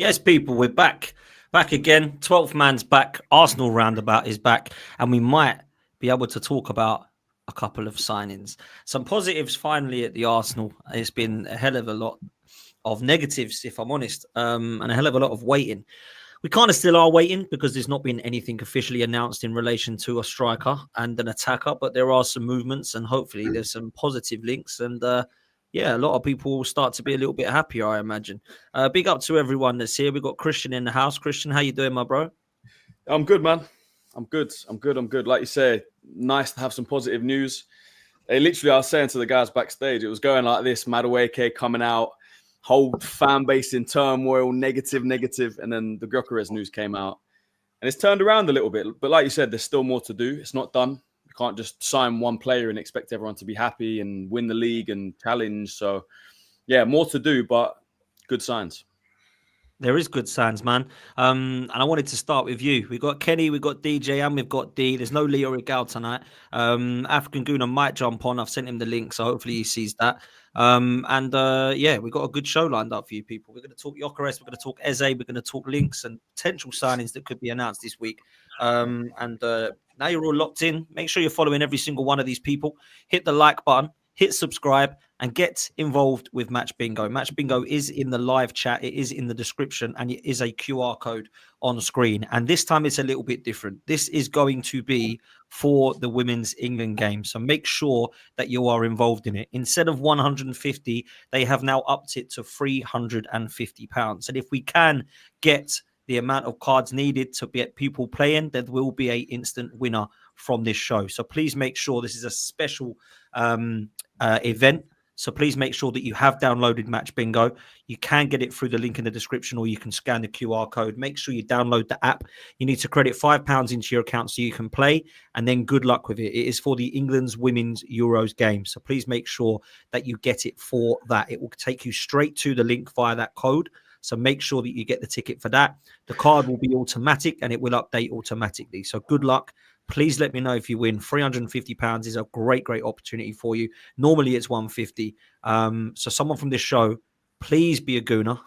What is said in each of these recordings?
Yes, people, we're back. Back again. 12th man's back. Arsenal roundabout is back. And we might be able to talk about a couple of signings. Some positives finally at the Arsenal. It's been a hell of a lot of negatives, if I'm honest, and a hell of a lot of waiting. We kind of still are waiting because there's not been anything officially announced in relation to a striker and an attacker, but there are some movements and hopefully there's some positive links. And yeah, a lot of people will start to be a little bit happier, I imagine. Big up to everyone that's here. We've got Christian in the house. Christian, how you doing, my bro? I'm good, man. I'm good. Like you say, nice to have some positive news. I was saying to the guys backstage, it was going like this: Madueke coming out, whole fan base in turmoil, negative, and then the Gyokeres news came out, and it's turned around a little bit. But like you said, there's still more to do. It's not done. You can't just sign one player and expect everyone to be happy and win the league and challenge. So, yeah, more to do, but good signs. There is good signs, man. And I wanted to start with you. We've got Kenny, we've got DJ, and we've got D. There's no Leo Regal tonight. African Guna might jump on. I've sent him the link, so hopefully he sees that. Yeah, we've got a good show lined up for you people. We're going to talk Gyokeres, we're going to talk Eze, we're going to talk links and potential signings that could be announced this week. Now you're all locked in. Make sure you're following every single one of these people. Hit the like button, hit subscribe, and get involved with Match Bingo. Match Bingo is in the live chat. It is in the description, and it is a QR code on screen. And this time it's a little bit different. This is going to be for the Women's England game. So make sure that you are involved in it. Instead of 150, they have now upped it to £350. And if we can get the amount of cards needed to get people playing, there will be an instant winner from this show. So please make sure this is a special event. So please make sure that you have downloaded Match Bingo. You can get it through the link in the description, or you can scan the QR code. Make sure you download the app. You need to credit £5 into your account so you can play, and then good luck with it. It is for the England's Women's Euros game. So please make sure that you get it for that. It will take you straight to the link via that code. So make sure that you get the ticket for that. The card will be automatic and it will update automatically. So good luck. Please let me know if you win. £350 is a great opportunity for you. Normally it's 150. So someone from this show, please be a gooner,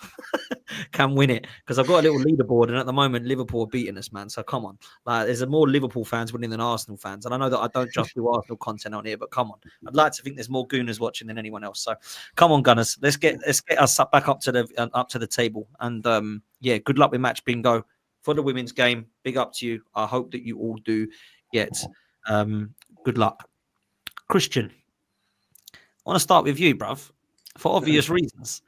can win it. Because I've got a little leaderboard, and at the moment Liverpool are beating us, man. So come on. There's more Liverpool fans winning than Arsenal fans. And I know that I don't just do Arsenal content on here, but come on. I'd like to think there's more gooners watching than anyone else. So come on, Gunners. Let's get us back up to the table. And yeah, good luck with Match Bingo for the women's game. Big up to you. I hope that you all do get good luck. Christian, I want to start with you, bruv, for obvious reasons.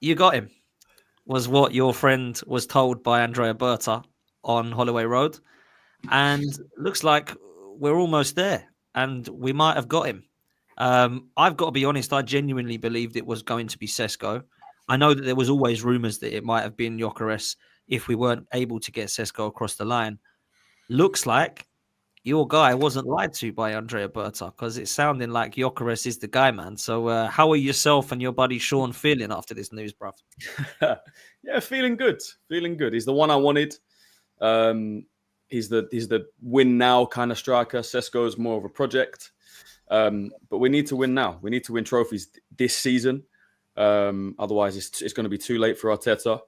You got him, was what your friend was told by Andrea Berta on Holloway Road. And looks like we're almost there, and we might have got him. I've got to be honest, I genuinely believed it was going to be Sesko. I know that there was always rumours that it might have been Gyokeres if we weren't able to get Sesko across the line. Looks like your guy wasn't lied to by Andrea Berta, because it's sounding like Gyokeres is the guy, man. So how are yourself and your buddy Sean feeling after this news, bruv? Yeah, feeling good. He's the one I wanted. He's the win now kind of striker. Sesko is more of a project. But we need to win now. We need to win trophies this season. Otherwise, it's going to be too late for Arteta.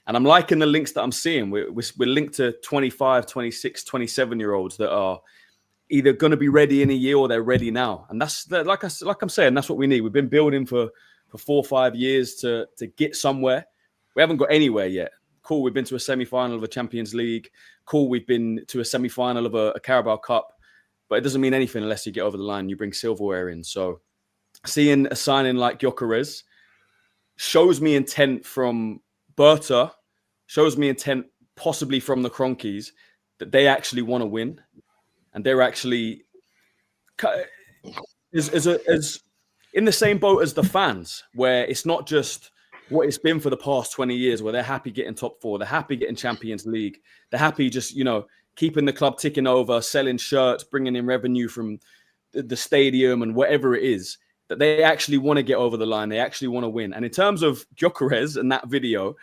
And I'm liking the links that I'm seeing. We're linked to 25, 26, 27-year-olds that are either going to be ready in a year or they're ready now. And that's like I'm saying, that's what we need. We've been building for 4 or 5 years to get somewhere. We haven't got anywhere yet. Cool, we've been to a semi-final of a Champions League. Cool, we've been to a semi-final of a Carabao Cup. But it doesn't mean anything unless you get over the line. You bring silverware in. So seeing a signing like Gyokeres shows me intent from Berta, shows me intent possibly from the Cronkies that they actually want to win. And they're actually as in the same boat as the fans, where it's not just what it's been for the past 20 years, where they're happy getting top 4, they're happy getting Champions League, they're happy just, keeping the club ticking over, selling shirts, bringing in revenue from the stadium and whatever it is, that they actually want to get over the line. They actually want to win. And in terms of Gyokeres and that video,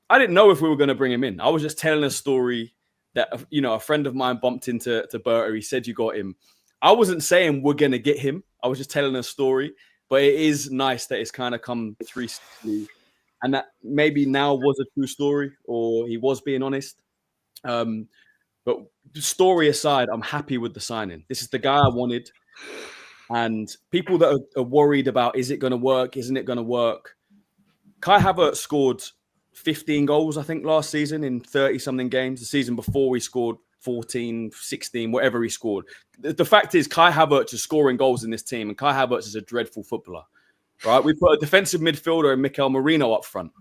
I didn't know if we were going to bring him in. I was just telling a story that, a friend of mine bumped into Berta. He said, you got him. I wasn't saying we're going to get him. I was just telling a story. But it is nice that it's kind of come 360 and that maybe now was a true story, or he was being honest. But story aside, I'm happy with the signing. This is the guy I wanted. And people that are worried about, is it going to work? Isn't it going to work? Kai Havertz scored 15 goals, I think, last season in 30-something games. The season before, he scored 14, 16, whatever he scored. The fact is, Kai Havertz is scoring goals in this team, and Kai Havertz is a dreadful footballer. Right? We put a defensive midfielder in Mikel Merino up front.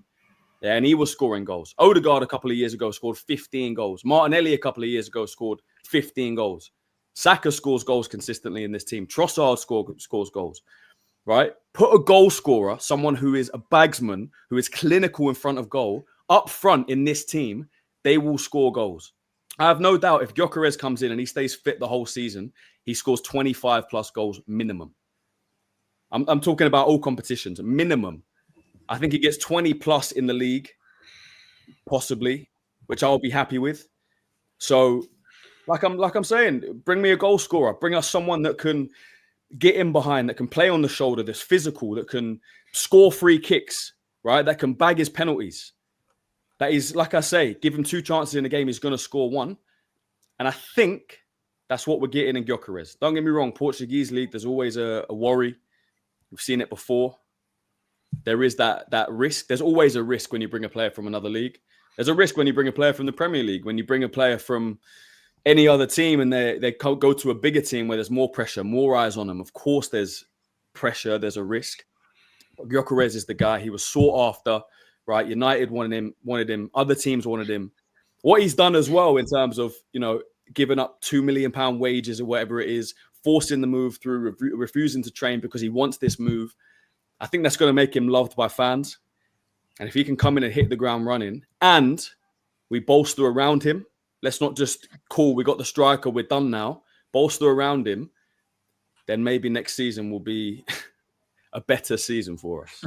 Yeah, and he was scoring goals. Odegaard a couple of years ago scored 15 goals. Martinelli a couple of years ago scored 15 goals. Saka scores goals consistently in this team. Trossard scores goals, right? Put a goal scorer, someone who is a bagsman, who is clinical in front of goal, up front in this team, they will score goals. I have no doubt if Gyokeres comes in and he stays fit the whole season, he scores 25 plus goals minimum. I'm talking about all competitions, minimum. I think he gets 20 plus in the league, possibly, which I'll be happy with. So, like I'm saying, bring me a goal scorer. Bring us someone that can get in behind, that can play on the shoulder, that's physical, that can score free kicks, right? That can bag his penalties. That is, like I say, give him 2 chances in a game, he's going to score 1. And I think that's what we're getting in Gyokeres. Don't get me wrong, Portuguese league, there's always a worry. We've seen it before. There is that risk. There's always a risk when you bring a player from another league. There's a risk when you bring a player from the Premier League, when you bring a player from any other team and they go to a bigger team where there's more pressure, more eyes on them. Of course, there's pressure, there's a risk. But Gyokeres is the guy. He was sought after, right? United wanted him. Other teams wanted him. What he's done as well in terms of, giving up £2 million wages or whatever it is, forcing the move through, refusing to train because he wants this move. I think that's going to make him loved by fans. And if he can come in and hit the ground running and we bolster around him, let's not just call, we got the striker, we're done now. Bolster around him, then maybe next season will be a better season for us.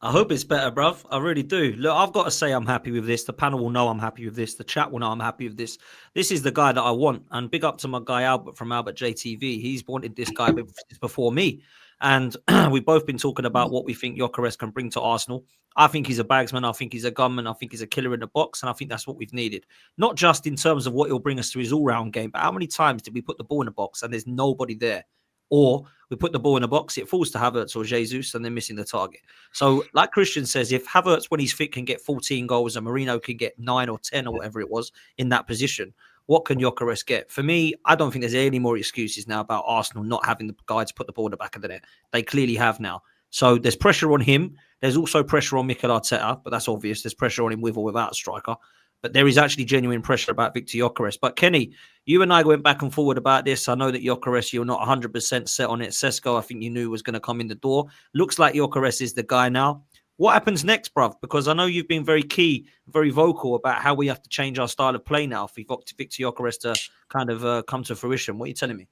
I hope it's better, bruv. I really do. Look, I've got to say I'm happy with this. The panel will know I'm happy with this. The chat will know I'm happy with this. This is the guy that I want. And big up to my guy Albert from Albert JTV. He's wanted this guy before me. And we've both been talking about what we think Gyokeres can bring to Arsenal. I think he's a bagsman. I think he's a gunman. I think he's a killer in the box. And I think that's what we've needed. Not just in terms of what he'll bring us to his all-round game, but how many times did we put the ball in the box and there's nobody there? Or we put the ball in the box, it falls to Havertz or Jesus, and they're missing the target. So, like Christian says, if Havertz, when he's fit, can get 14 goals and Merino can get 9 or 10 or whatever it was in that position, what can Gyokeres get? For me, I don't think there's any more excuses now about Arsenal not having the guy to put the ball in the back of the net. They clearly have now. So there's pressure on him. There's also pressure on Mikel Arteta, but that's obvious. There's pressure on him with or without a striker. But there is actually genuine pressure about Victor Gyokeres. But Kenny, you and I went back and forward about this. I know that Gyokeres, you're not 100% set on it. Sesko, I think you knew was going to come in the door. Looks like Gyokeres is the guy now. What happens next, bruv? Because I know you've been very key, very vocal about how we have to change our style of play now for Victor Gyokeres to kind of come to fruition. What are you telling me?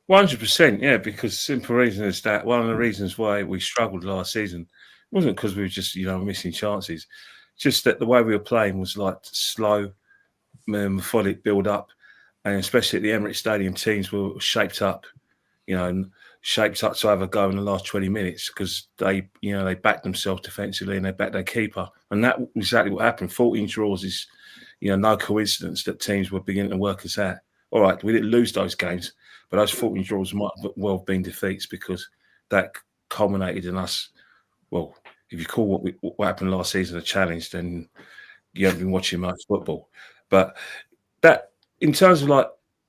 100%, yeah, because simple reason is that one of the reasons why we struggled last season wasn't because we were just, missing chances. Just that the way we were playing was like slow, methodic build up, and especially at the Emirates Stadium, teams were shaped up, to have a go in the last 20 minutes because they backed themselves defensively and they backed their keeper, and that was exactly what happened. 14 draws is, no coincidence that teams were beginning to work us out. All right, we didn't lose those games, but those 14 draws might have well been defeats because that culminated in us. Well, if you call what happened last season a challenge, then you haven't been watching much football. But that, in terms of how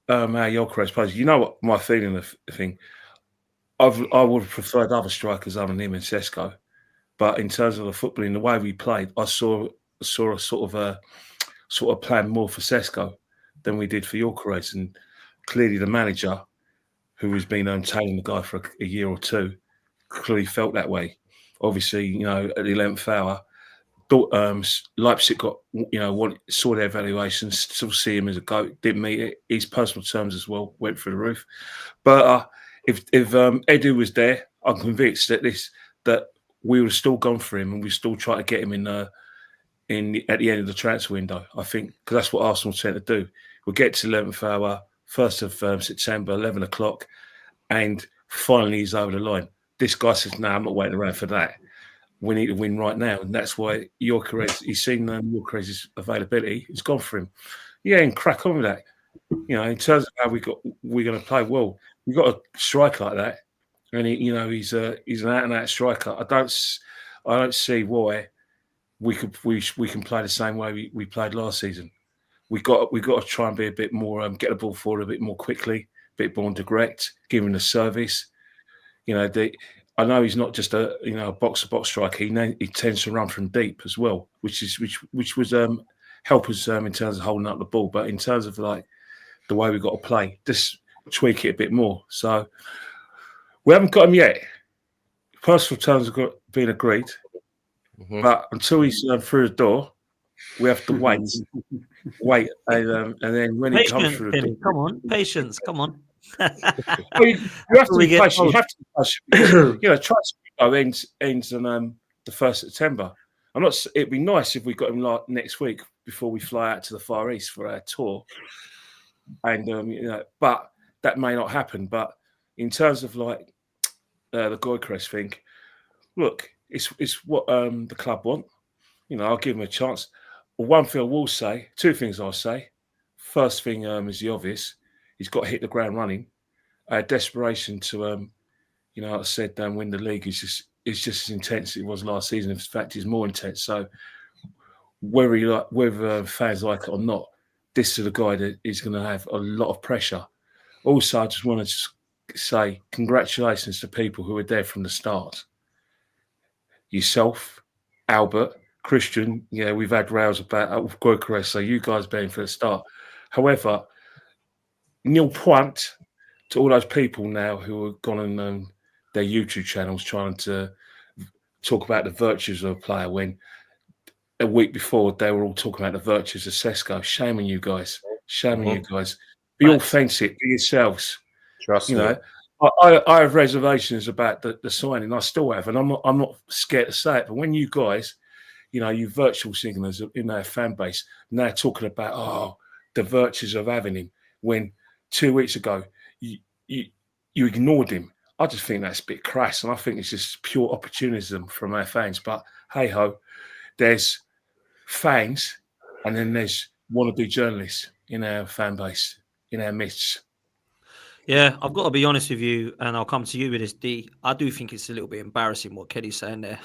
Gyokeres plays, what my feeling of the thing, I would have preferred other strikers other than him and Sesko. But in terms of the footballing, the way we played, I saw a sort of plan more for Sesko than we did for Gyokeres. And clearly the manager, who has been tailing the guy for a year or two, clearly felt that way. Obviously, at the 11th hour, Leipzig got, saw their evaluations, still see him as a GOAT, didn't meet it. His personal terms as well went through the roof. But if Edu was there, I'm convinced that we would have still gone for him and we still try to get him at the end of the transfer window. I think because that's what Arsenal tend to do. We'll get to 11th hour, 1st of September, 11 o'clock, and finally he's over the line. This guy says, "No, I'm not waiting around for that. we need to win right now, and that's why Gyokeres. He's seen Gyokeres' availability. It's gone for him. Yeah, and crack on with that. You know, in terms of how we're going to play. Well, we've got a strike like that, and he's an out-and-out striker. I don't see why we can play the same way we played last season. We got to try and be a bit more get the ball forward a bit more quickly, a bit more direct, giving the service. You know, I know he's not just a box-to-box striker. He tends to run from deep as well, which was help us in terms of holding up the ball. But in terms of like the way we've got to play, just tweak it a bit more. So we haven't got him yet. Personal terms have been agreed, but until he's through the door, we have to wait, and then when he comes through the door, come on, patience, come on. Well, you have to be patient. You have to be patient. You know, transfer ends on the 1st of September. It'd be nice if we got him like next week before we fly out to the Far East for our tour. And but that may not happen. But in terms of like the Gyokeres thing, look, it's what the club want. You know, I'll give him a chance. Well, one thing I will say, two things I'll say. First thing is the obvious. He's got to hit the ground running. Desperation to, like I said, win the league is just as intense as it was last season. In fact, it's more intense. So whether fans like it or not, this is a guy that is going to have a lot of pressure. Also, I just want to say congratulations to people who were there from the start. Yourself, Albert, Christian. Yeah, we've had rows about Gyokeres, so you guys being for the start. However, nil point to all those people now who have gone on their YouTube channels trying to talk about the virtues of a player when a week before they were all talking about the virtues of Sesko. Shame on you guys. Shame on you guys. Be authentic. Be yourselves. Trust me. Know, I have reservations about the signing. I still have, and I'm not scared to say it. But when you guys, you virtual signalers in our fan base, now talking about the virtues of having him, when 2 weeks ago you ignored him. I just think that's a bit crass, and I think it's just pure opportunism from our fans. But hey ho, there's fans, and then there's wannabe journalists in our fan base, in our midst. Yeah, I've got to be honest with you, and I'll come to you with this, D. I do think it's a little bit embarrassing what Kenny's saying there.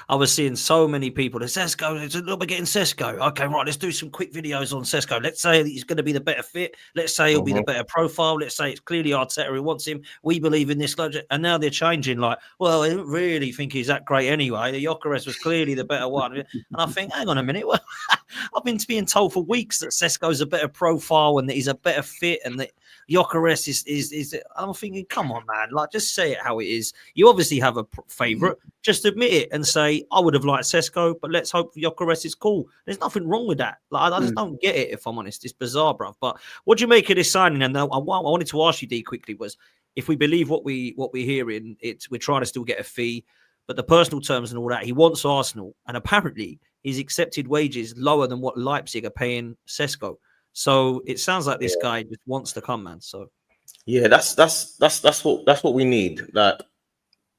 I was seeing so many people. Sesko, it's a little bit getting Sesko. Okay, right, let's do some quick videos on Sesko. Let's say he's going to be the better fit. Let's say he'll be the better profile. Let's say it's clearly Arteta who wants him. We believe in this logic. And now they're changing like, well, I didn't really think he's that great anyway. The Gyokeres was clearly the better one. And I think, hang on a minute. Well, I've been being told for weeks that Sesko's a better profile and that he's a better fit and that Gyokeres is I'm thinking, come on, man, like just say it how it is. You obviously have a favourite. Just admit it and say, I would have liked Sesko, but let's hope Gyokeres is cool. There's nothing wrong with that. Like I just don't get it, if I'm honest. It's bizarre, bruv. But what do you make of this signing? And I wanted to ask you, D, quickly, was if we believe what we're hearing, we're trying to still get a fee, but the personal terms and all that, he wants Arsenal, and apparently he's accepted wages lower than what Leipzig are paying Sesko. So it sounds like this guy just wants to come, man. So yeah, that's what we need. Like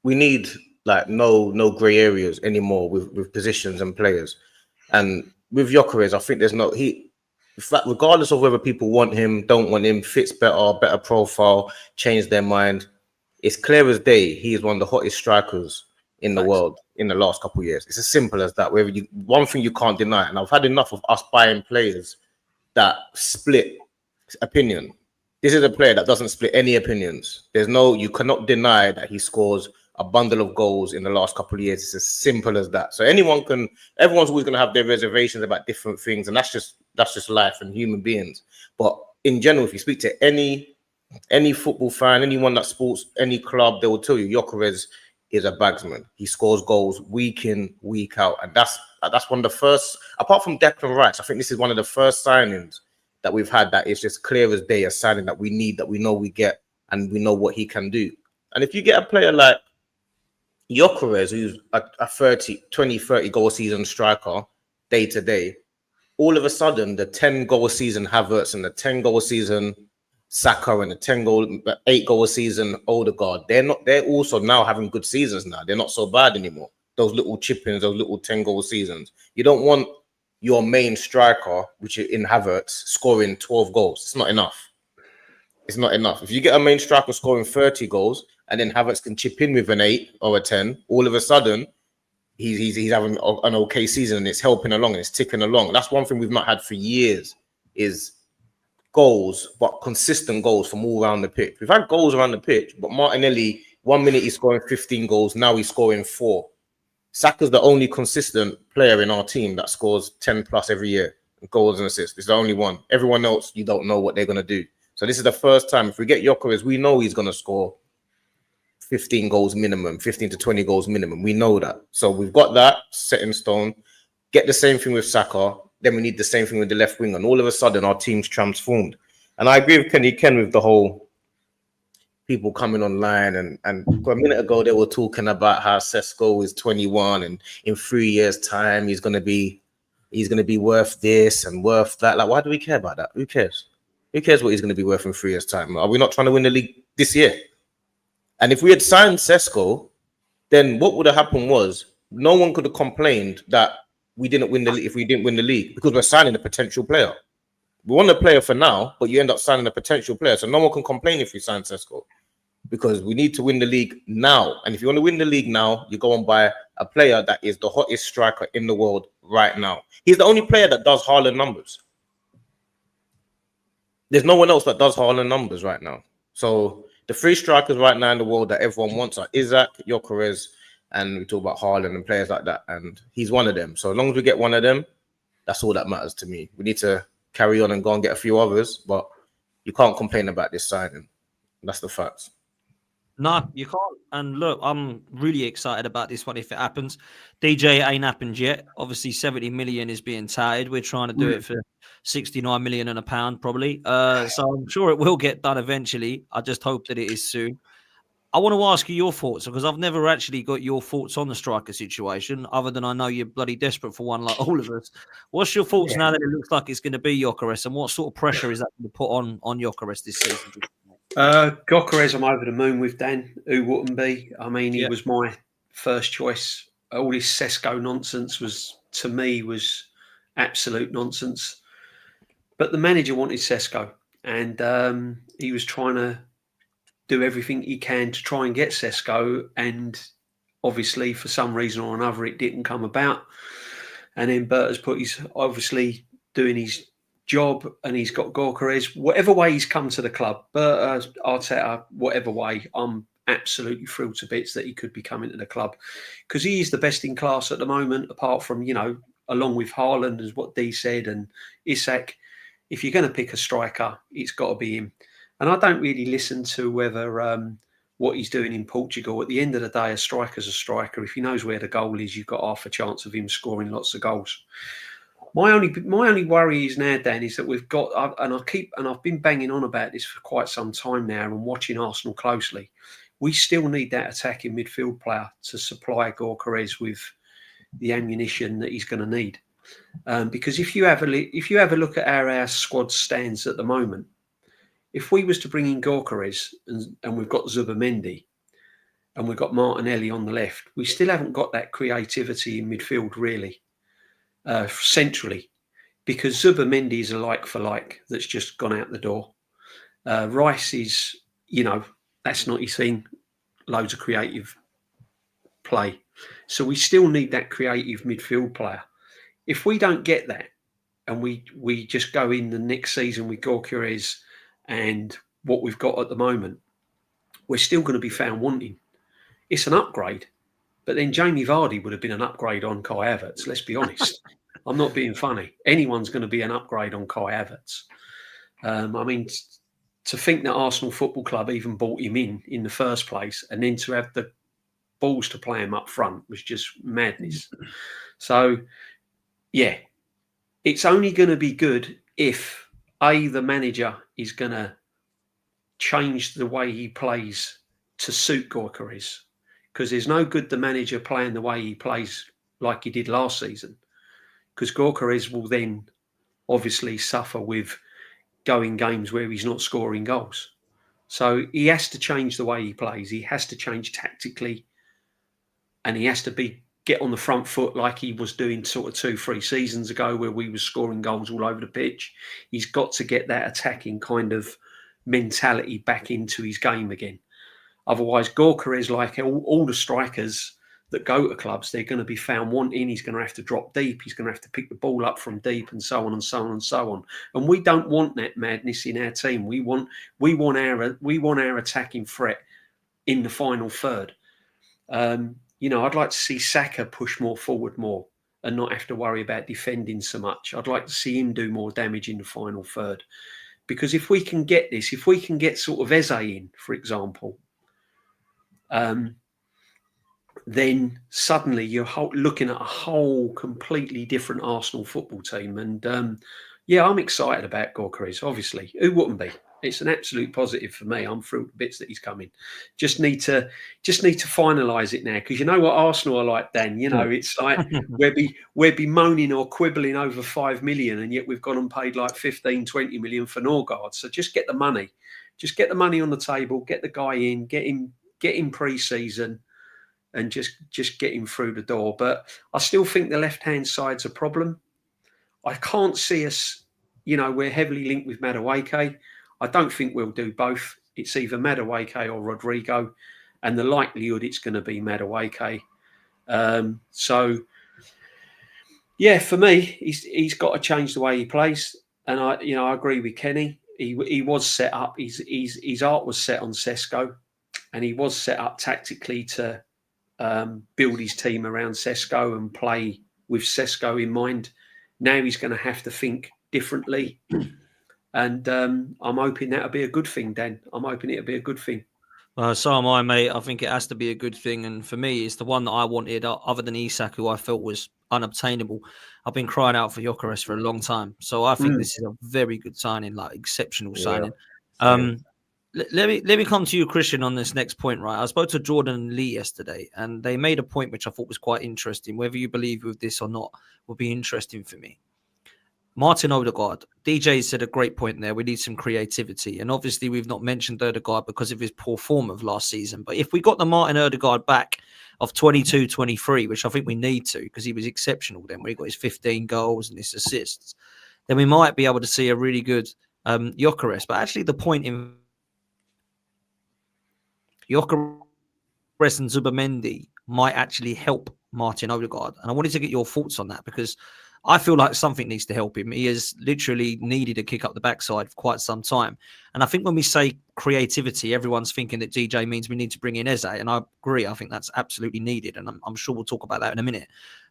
we need like no grey areas anymore with positions and players. And with Gyokeres, I think there's in fact, regardless of whether people want him, don't want him, fits better profile, change their mind. It's clear as day he is one of the hottest strikers in the world in the last couple of years. It's as simple as that. One thing you can't deny, and I've had enough of us buying players that split opinion. This is a player that doesn't split any opinions. You cannot deny that he scores a bundle of goals in the last couple of years. It's as simple as that. So everyone's always going to have their reservations about different things, and that's just life and human beings. But in general, if you speak to any football fan, anyone that supports any club, they will tell you Gyokeres is a bagsman. He scores goals week in, week out, and that's one of the first, apart from Declan Rice, I think this is one of the first signings that we've had that is just clear as day, a signing that we need, that we know we get, and we know what he can do. And if you get a player like Gyokeres, who's a 20-30 goal season striker day to day, all of a sudden the 10 goal season Havertz and the 10 goal season Saka and the 8 goal season Odegaard, they're also now having good seasons now. They're not so bad anymore. those little chip-ins, those little 10-goal seasons. You don't want your main striker, which is in Havertz, scoring 12 goals. It's not enough. It's not enough. If you get a main striker scoring 30 goals and then Havertz can chip in with an 8 or a 10, all of a sudden he's having an okay season and it's helping along and it's ticking along. That's one thing we've not had for years is goals, but consistent goals from all around the pitch. We've had goals around the pitch, but Martinelli, 1 minute he's scoring 15 goals, now he's scoring 4. Saka's the only consistent player in our team that scores 10 plus every year, goals and assists. It's the only one. Everyone else, you don't know what they're going to do. So this is the first time. If we get Gyokeres, we know he's going to score 15 goals minimum, 15 to 20 goals minimum. We know that. So we've got that set in stone. Get the same thing with Saka. Then we need the same thing with the left wing. And all of a sudden, our team's transformed. And I agree with Ken with the whole people coming online. And a minute ago, they were talking about how Sesko is 21. And in 3 years' time, he's going to be worth this and worth that. Like, why do we care about that? Who cares? Who cares what he's going to be worth in 3 years' time? Are we not trying to win the league this year? And if we had signed Sesko, then what would have happened was no one could have complained that we didn't win the league if we didn't win the league because we're signing a potential player. We want a player for now, but you end up signing a potential player. So no one can complain if we sign Sesko because we need to win the league now. And if you want to win the league now, you go and buy a player that is the hottest striker in the world right now. He's the only player that does Haaland numbers. There's no one else that does Haaland numbers right now. So the 3 strikers right now in the world that everyone wants are Isak, Gyokeres, and we talk about Haaland and players like that. And he's one of them. So as long as we get one of them, that's all that matters to me. We need to carry on and go and get a few others, but you can't complain about this signing. That's the facts. No, you can't. And look, I'm really excited about this one if it happens. DJ ain't happened yet. Obviously, 70 million is being touted. We're trying to do it for 69 million and £1 probably. So I'm sure it will get done eventually. I just hope that it is soon. I want to ask you your thoughts because I've never actually got your thoughts on the striker situation, other than I know you're bloody desperate for one like all of us. What's your thoughts now that it looks like it's going to be Gyokeres, and what sort of pressure is that going to put on Gyokeres this season? Gyokeres, I'm over the moon with Dan. Who wouldn't be? I mean, he was my first choice. All this Sesko nonsense was absolute nonsense. But the manager wanted Sesko, and he was trying to do everything he can to try and get Sesko. And obviously, for some reason or another, it didn't come about. And then Berta's obviously doing his job, and he's got Gyokeres. Whatever way he's come to the club, Berta, Arteta, whatever way, I'm absolutely thrilled to bits that he could be coming to the club because he is the best in class at the moment, apart from, along with Haaland, as what Dee said, and Isak. If you're going to pick a striker, it's got to be him. And I don't really listen to whether what he's doing in Portugal. At the end of the day, a striker's a striker. If he knows where the goal is, you've got half a chance of him scoring lots of goals. My only worry is now, Dan, is that we've got, I've been banging on about this for quite some time now and watching Arsenal closely. We still need that attacking midfield player to supply Gyokeres with the ammunition that he's going to need. Because if you have a look at how our squad stands at the moment, if we was to bring in Gyokeres and we've got Zubimendi and we've got Martinelli on the left, we still haven't got that creativity in midfield really. Centrally, because Zubimendi is a like for like that's just gone out the door. Rice is, that's not his thing. Loads of creative play. So we still need that creative midfield player. If we don't get that and we just go in the next season with Gyokeres and what we've got at the moment, we're still going to be found wanting. It's an upgrade. But then Jamie Vardy would have been an upgrade on Kai Havertz, let's be honest. I'm not being funny. Anyone's going to be an upgrade on Kai Havertz. To think that Arsenal Football Club even bought him in the first place and then to have the balls to play him up front was just madness. So, yeah, it's only going to be good if, A, the manager is going to change the way he plays to suit Gyokeres. Because there's no good the manager playing the way he plays like he did last season. Because Gyokeres will then obviously suffer with going games where he's not scoring goals. So he has to change the way he plays. He has to change tactically. And he has to be get on the front foot like he was doing sort of 2-3 seasons ago, where we were scoring goals all over the pitch. He's got to get that attacking kind of mentality back into his game again. Otherwise, Gyokeres, like all the strikers that go to clubs, they're going to be found wanting. He's going to have to drop deep. He's going to have to pick the ball up from deep, and so on and so on and so on. And we don't want that madness in our team. We want our attacking threat in the final third. I'd like to see Saka push more forward more and not have to worry about defending so much. I'd like to see him do more damage in the final third. Because if we can get this, if we can get sort of Eze in, for example, then suddenly you're looking at a whole completely different Arsenal football team. And I'm excited about Gyokeres, obviously. Who wouldn't be? It's an absolute positive for me. I'm thrilled to bits that he's coming. Just need to finalise it now, because you know what Arsenal are like, Dan. It's like we're bemoaning or quibbling over 5 million, and yet we've gone and paid like 15, 20 million for Norgard. So just get the money. Just get the money on the table, get the guy in, get him pre-season, and just get him through the door. But I still think the left-hand side's a problem. I can't see us, we're heavily linked with Madueke. I don't think we'll do both. It's either Madueke or Rodrygo, and the likelihood it's going to be Madueke. For me, he's got to change the way he plays. And I agree with Kenny. He was set up. His art was set on Sesko, and he was set up tactically to build his team around Sesko and play with Sesko in mind. Now he's going to have to think differently. And I'm hoping that'll be a good thing, Dan. I'm hoping it'll be a good thing. So am I, mate. I think it has to be a good thing. And for me, it's the one that I wanted, other than Isak, who I felt was unobtainable. I've been crying out for Gyokeres for a long time. So I think this is a very good signing, like exceptional signing. Let me come to you, Christian, on this next point, right? I spoke to Jordan and Lee yesterday, and they made a point which I thought was quite interesting. Whether you believe with this or not will be interesting for me. Martin Odegaard, DJ said a great point there. We need some creativity. And obviously, we've not mentioned Odegaard because of his poor form of last season. But if we got the Martin Odegaard back of 22-23, which I think we need to, because he was exceptional then, where he got his 15 goals and his assists, then we might be able to see a really good Gyokeres. But actually, the point in Gyokeres and Zubimendi might actually help Martin Odegaard. And I wanted to get your thoughts on that, because I feel like something needs to help him. He has literally needed a kick up the backside for quite some time. And I think when we say creativity, everyone's thinking that DJ means we need to bring in Eze. And I agree. I think that's absolutely needed. And I'm sure we'll talk about that in a minute.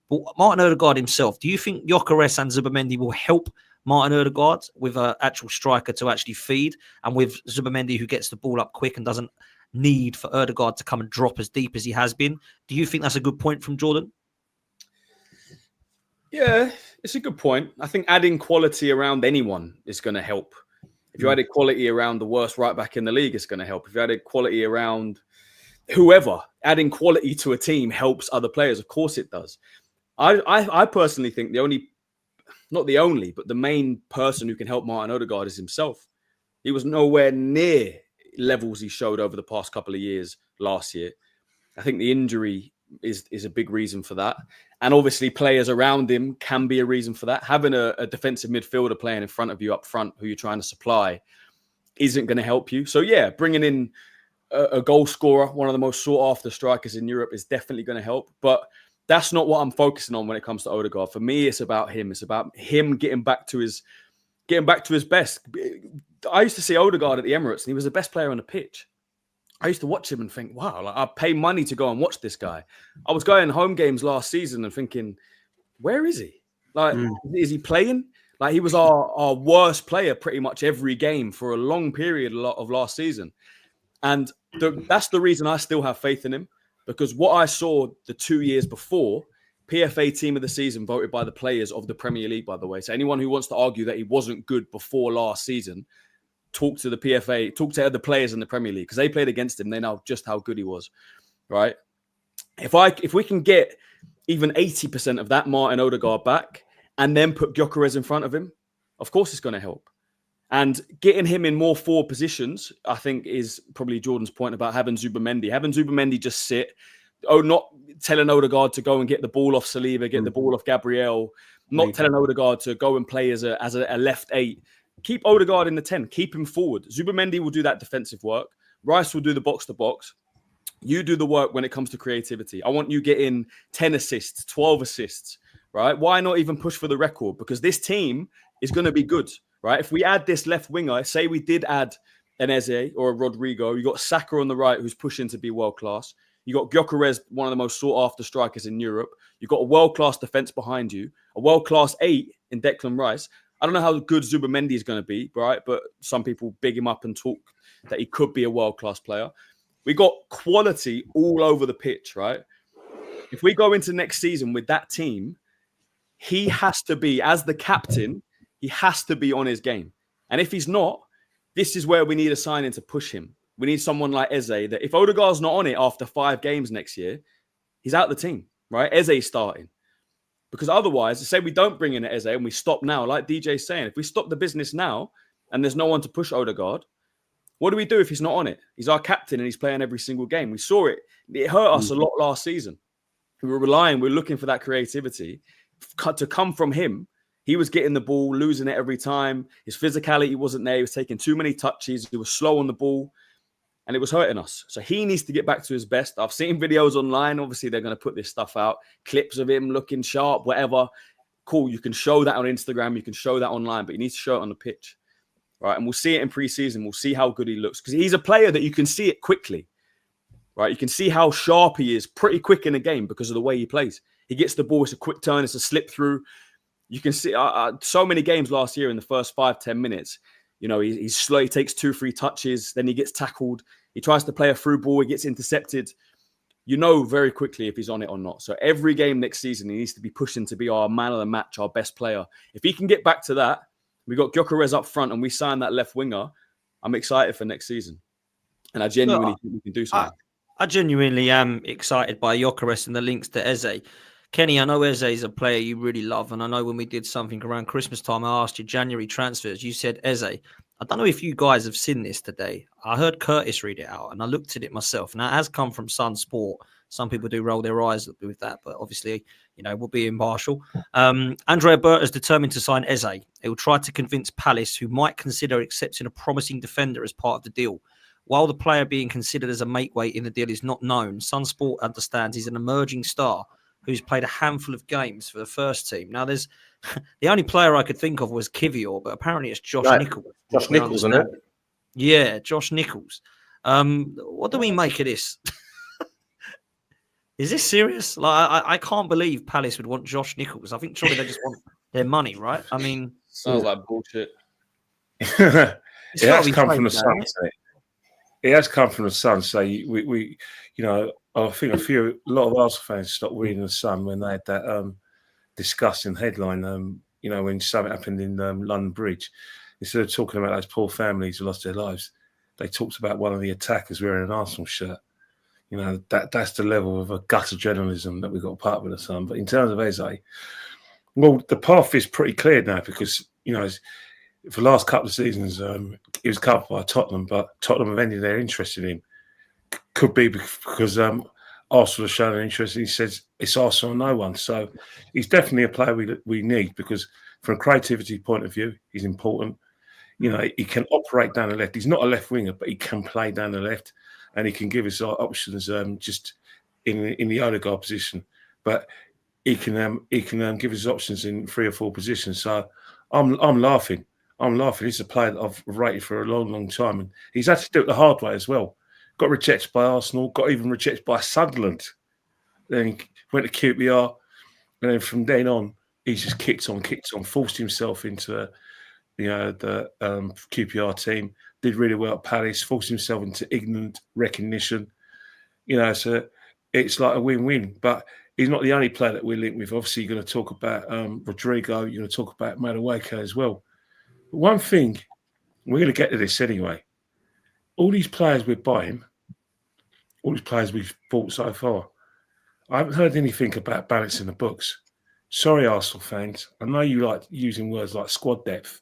But Martin Odegaard himself, do you think Gyokeres and Zubimendi will help Martin Odegaard with an actual striker to actually feed, and with Zubimendi who gets the ball up quick and doesn't need for Odegaard to come and drop as deep as he has been? Do you think that's a good point from Jordan? Yeah, it's a good point. I think adding quality around anyone is going to help. If you added quality around the worst right back in the league, it's going to help. If you added quality around whoever, adding quality to a team helps other players. Of course it does. I personally think not the only, but the main person who can help Martin Odegaard is himself. He was nowhere near levels he showed over the past couple of years last year. I think the injury is a big reason for that. And obviously players around him can be a reason for that. Having a defensive midfielder playing in front of you up front who you're trying to supply isn't going to help you. So yeah, bringing in a goal scorer, one of the most sought after strikers in Europe, is definitely going to help. But that's not what I'm focusing on when it comes to Odegaard. For me, it's about him. It's about him getting back to his best. I used to see Odegaard at the Emirates, and he was the best player on the pitch. I used to watch him and think, wow, like, I pay money to go and watch this guy. I was going home games last season and thinking, where is he? Like, is he playing? Like, he was our worst player pretty much every game for a long period of last season. And that's the reason I still have faith in him, because what I saw the 2 years before, PFA Team of the Season voted by the players of the Premier League, by the way. So anyone who wants to argue that he wasn't good before last season, talk to the PFA, talk to the players in the Premier League, because they played against him. They know just how good he was, right? If we can get even 80% of that Martin Odegaard back and then put Gyokeres in front of him, of course it's going to help. And getting him in more forward positions, I think, is probably Jordan's point about having Zubimendi. Having Zubimendi just sit, not telling Odegaard to go and get the ball off Saliba, get the ball off Gabriel, not telling Odegaard to go and play as a left 8. Keep Odegaard in the 10. Keep him forward. Zubimendi will do that defensive work. Rice will do the box-to-box. You do the work when it comes to creativity. I want you getting 10 assists, 12 assists, right? Why not even push for the record? Because this team is going to be good, right? If we add this left winger, say we did add an Eze or a Rodrygo, you got Saka on the right who's pushing to be world-class. You got Gyokeres, one of the most sought-after strikers in Europe. You got a world-class defense behind you, a world-class 8 in Declan Rice. I don't know how good Zubimendi is going to be, right? But some people big him up and talk that he could be a world-class player. We got quality all over the pitch, right? If we go into next season with that team, he has to be, as the captain, he has to be on his game. And if he's not, this is where we need a signing to push him. We need someone like Eze that if Odegaard's not on it after 5 games next year, he's out the team, right? Eze's starting. Because otherwise, say we don't bring in Eze and we stop now, like DJ's saying, if we stop the business now and there's no one to push Odegaard, what do we do if he's not on it? He's our captain and he's playing every single game. We saw it. It hurt us a lot last season. We were looking for that creativity to come from him. He was getting the ball, losing it every time. His physicality wasn't there. He was taking too many touches. He was slow on the ball. And it was hurting us. So he needs to get back to his best. I've seen videos online. Obviously, they're going to put this stuff out. Clips of him looking sharp, whatever. Cool. You can show that on Instagram. You can show that online. But you need to show it on the pitch. Right? And we'll see it in pre-season. We'll see how good he looks. Because he's a player that you can see it quickly. Right? You can see how sharp he is pretty quick in a game because of the way he plays. He gets the ball. It's a quick turn. It's a slip through. You can see so many games last year in the first 5-10 minutes. You know, he's slow. He takes 2-3 touches. Then he gets tackled. He tries to play a through ball. He gets intercepted. You know very quickly if he's on it or not. So every game next season, he needs to be pushing to be our man of the match, our best player. If he can get back to that, we got Gyokeres up front and we sign that left winger, I'm excited for next season. And I genuinely think we can do something. I genuinely am excited by Gyokeres and the links to Eze. Kenny, I know Eze is a player you really love, and I know when we did something around Christmas time, I asked you January transfers. You said Eze. I don't know if you guys have seen this today. I heard Curtis read it out, and I looked at it myself. Now, it has come from Sun Sport. Some people do roll their eyes with that, but obviously, you know, we'll be impartial. Andrea Berta is determined to sign Eze. He will try to convince Palace, who might consider accepting a promising defender as part of the deal. While the player being considered as a make-weight in the deal is not known, Sun Sport understands he's an emerging star who's played a handful of games for the first team. Now, there's the only player I could think of was Kivior, but apparently it's Josh Nichols. Josh Nichols, isn't it? Yeah, Josh Nichols. What do we make of this? Is this serious? Like, I can't believe Palace would want Josh Nichols. I think surely they just want their money, right? I mean, sounds like bullshit. It has come from the Sun. It has come from the Sun. So we you know, I think a lot of Arsenal fans stopped reading the Sun when they had that disgusting headline. You know, when something happened in London Bridge, instead of talking about those poor families who lost their lives, they talked about one of the attackers wearing an Arsenal shirt. You know, that's the level of a gutter journalism that we got part with the Sun. But in terms of Eze, well, the path is pretty clear now because, you know, for the last couple of seasons, he was covered by Tottenham, but Tottenham have ended their interest in him. Could be because Arsenal have shown an interest. He says it's Arsenal or no one. So he's definitely a player we need because from a creativity point of view, he's important. You know, he can operate down the left. He's not a left winger, but he can play down the left and he can give us options just in the Odegaard position. But he can give us options in 3 or 4 positions. So I'm laughing. He's a player that I've rated for a long, long time. And he's had to do it the hard way as well. Got rejected by Arsenal, got even rejected by Sunderland. Then he went to QPR. And then from then on, he's just kicked on, forced himself into the QPR team. Did really well at Palace, forced himself into ignorant recognition. You know, so it's like a win-win. But he's not the only player that we're linked with. Obviously, you're going to talk about Rodrygo. You're going to talk about Madueke as well. But one thing, we're going to get to this anyway. All these players we're buying, all these players we've bought so far, I haven't heard anything about balancing the books. Sorry, Arsenal fans. I know you like using words like squad depth,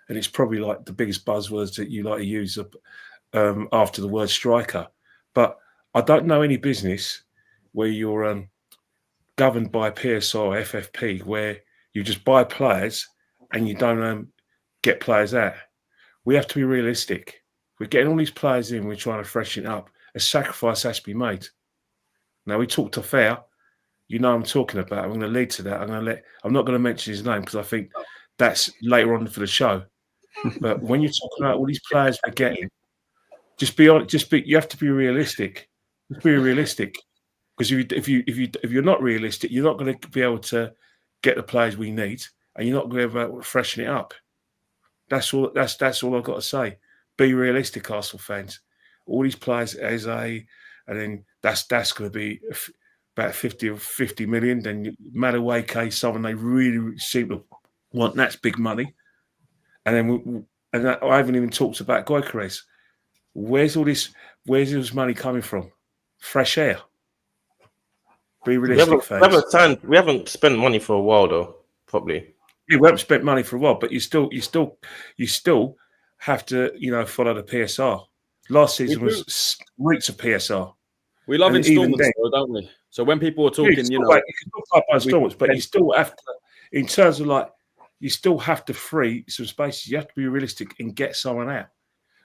and it's probably like the biggest buzzwords that you like to use after the word striker. But I don't know any business where you're governed by PSR or FFP, where you just buy players and you don't get players out. We have to be realistic. We're getting all these players in. We're trying to freshen it up. A sacrifice has to be made. Now, we talked off air. You know I'm talking about. I'm going to lead to that. I'm not going to mention his name because I think that's later on for the show. But when you're talking about all these players we're getting, you have to be realistic. Just be realistic. Because if you're not realistic, you're not going to be able to get the players we need, and you're not going to be able to freshen it up. That's all I've got to say. Be realistic, Arsenal fans. All these players and then that's going to be about 50 million. Then Madueke, someone they really seem to want. That's big money. And then I haven't even talked about Gyokeres. Where's this money coming from? Fresh air. Be realistic, fans. We haven't spent money for a while, though. Probably. We haven't spent money for a while, but you still have to, follow the PSR. Last season was weeks of PSR. We love installments, though, don't we? So when people are talking, you can talk about installments, but you still have to, in terms of you still have to free some spaces. You have to be realistic and get someone out.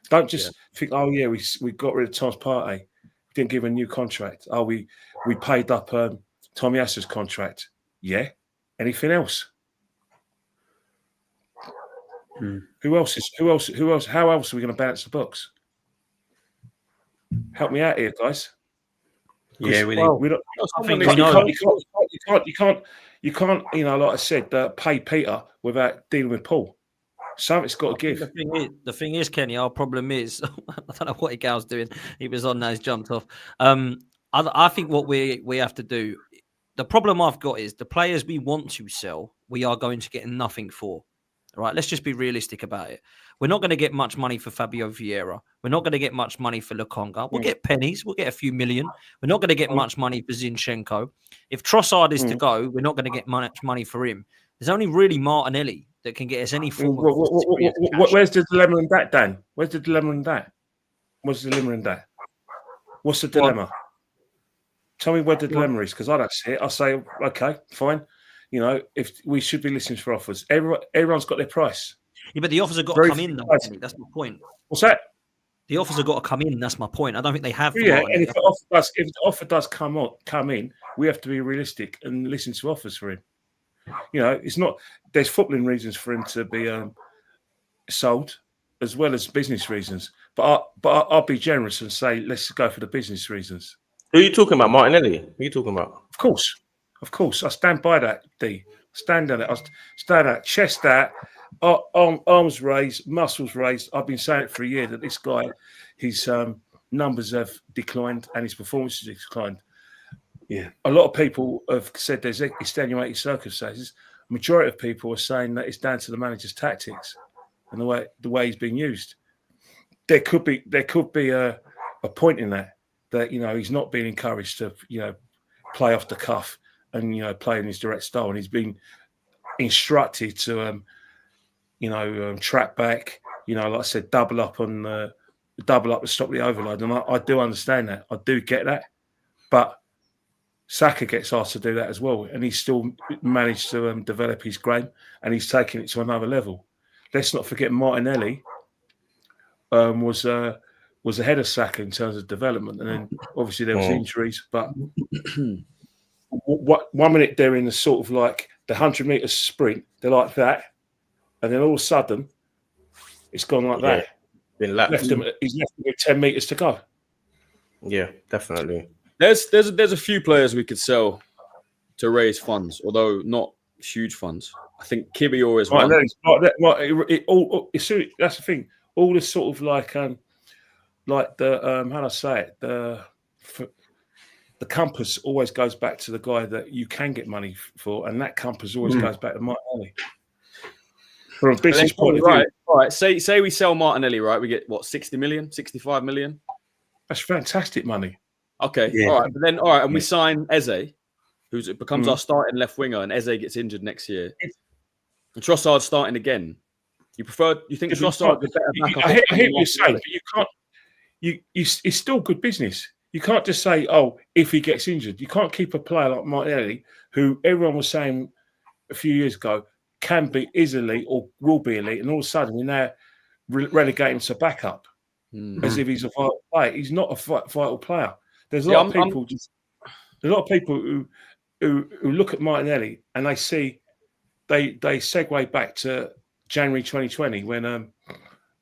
Don't just think, oh yeah, we got rid of Tom's Partey. We didn't give a new contract. Oh, we paid up Tommy Asser's contract. Yeah. Anything else? Who else? How else are we going to balance the books? Help me out here, guys. Yeah, we don't. You can't. Like I said, pay Peter without dealing with Paul. Something's got to give. The thing is, Kenny, our problem is I don't know what Odegaard's doing. He was on now, he's jumped off. I think what we have to do. The problem I've got is the players we want to sell, we are going to get nothing for. All right, let's just be realistic about it. We're not going to get much money for Fabio Vieira. We're not going to get much money for Lokonga. We'll get pennies. We'll get a few million. We're not going to get much money for Zinchenko. If Trossard is to go, we're not going to get much money for him. There's only really Martinelli that can get us any form of... Where's the dilemma in that, Dan? Where's the dilemma in that? What's the dilemma in that? What's the dilemma? Tell me where the dilemma is, because I don't see it. I'll say, okay, fine. If we should be listening for offers. Everyone's got their price. Yeah, but the offers have got to come in, though. That's my point. What's that? The offers have got to come in. That's my point. I don't think they have. Yeah, and if the offer does come in, we have to be realistic and listen to offers for him. It's not. There's footballing reasons for him to be sold, as well as business reasons. But I'll be generous and say let's go for the business reasons. Who are you talking about, Martinelli? Who are you talking about? Of course. I stand by that, D. Stand on it. I stand out, chest out, arms raised, muscles raised. I've been saying it for a year that this guy, his numbers have declined and his performance has declined. Yeah. A lot of people have said there's extenuating circumstances. The majority of people are saying that it's down to the manager's tactics and the way he's being used. There could be a point in that he's not being encouraged to play off the cuff and play in his direct style, and he's been instructed to trap back, like I said, double up to stop the overload. And I do understand that. I do get that. But Saka gets asked to do that as well, and he's still managed to develop his game, and he's taken it to another level. Let's not forget Martinelli was ahead of Saka in terms of development, and then obviously there was injuries. But 1 minute they're in the sort of like the 100-meter sprint, they're like that, and then all of a sudden it's gone like that. He's left him with 10 meters to go. Yeah, definitely. There's a few players we could sell to raise funds, although not huge funds. I think Kibior is one. That's the thing. All this sort of like the how do I say it? The compass always goes back to the guy that you can get money for, and that compass always goes back to Martinelli. From a business point of view, right. Say we sell Martinelli, right? We get what, 60 million, 65 million. That's fantastic money. Okay, all right, but then and we sign Eze, who becomes our starting left winger, and Eze gets injured next year, and Trossard's starting again. You think Trossard is better backup? I hear what you're saying, but you can't. It's still good business. You can't just say, "Oh, if he gets injured," you can't keep a player like Martinelli, who everyone was saying a few years ago can be elite or will be elite, and all of a sudden we're now relegating to backup as if he's a vital player. He's not a vital player. There's a lot of people. There's a lot of people who look at Martinelli and they see they segue back to January 2020 when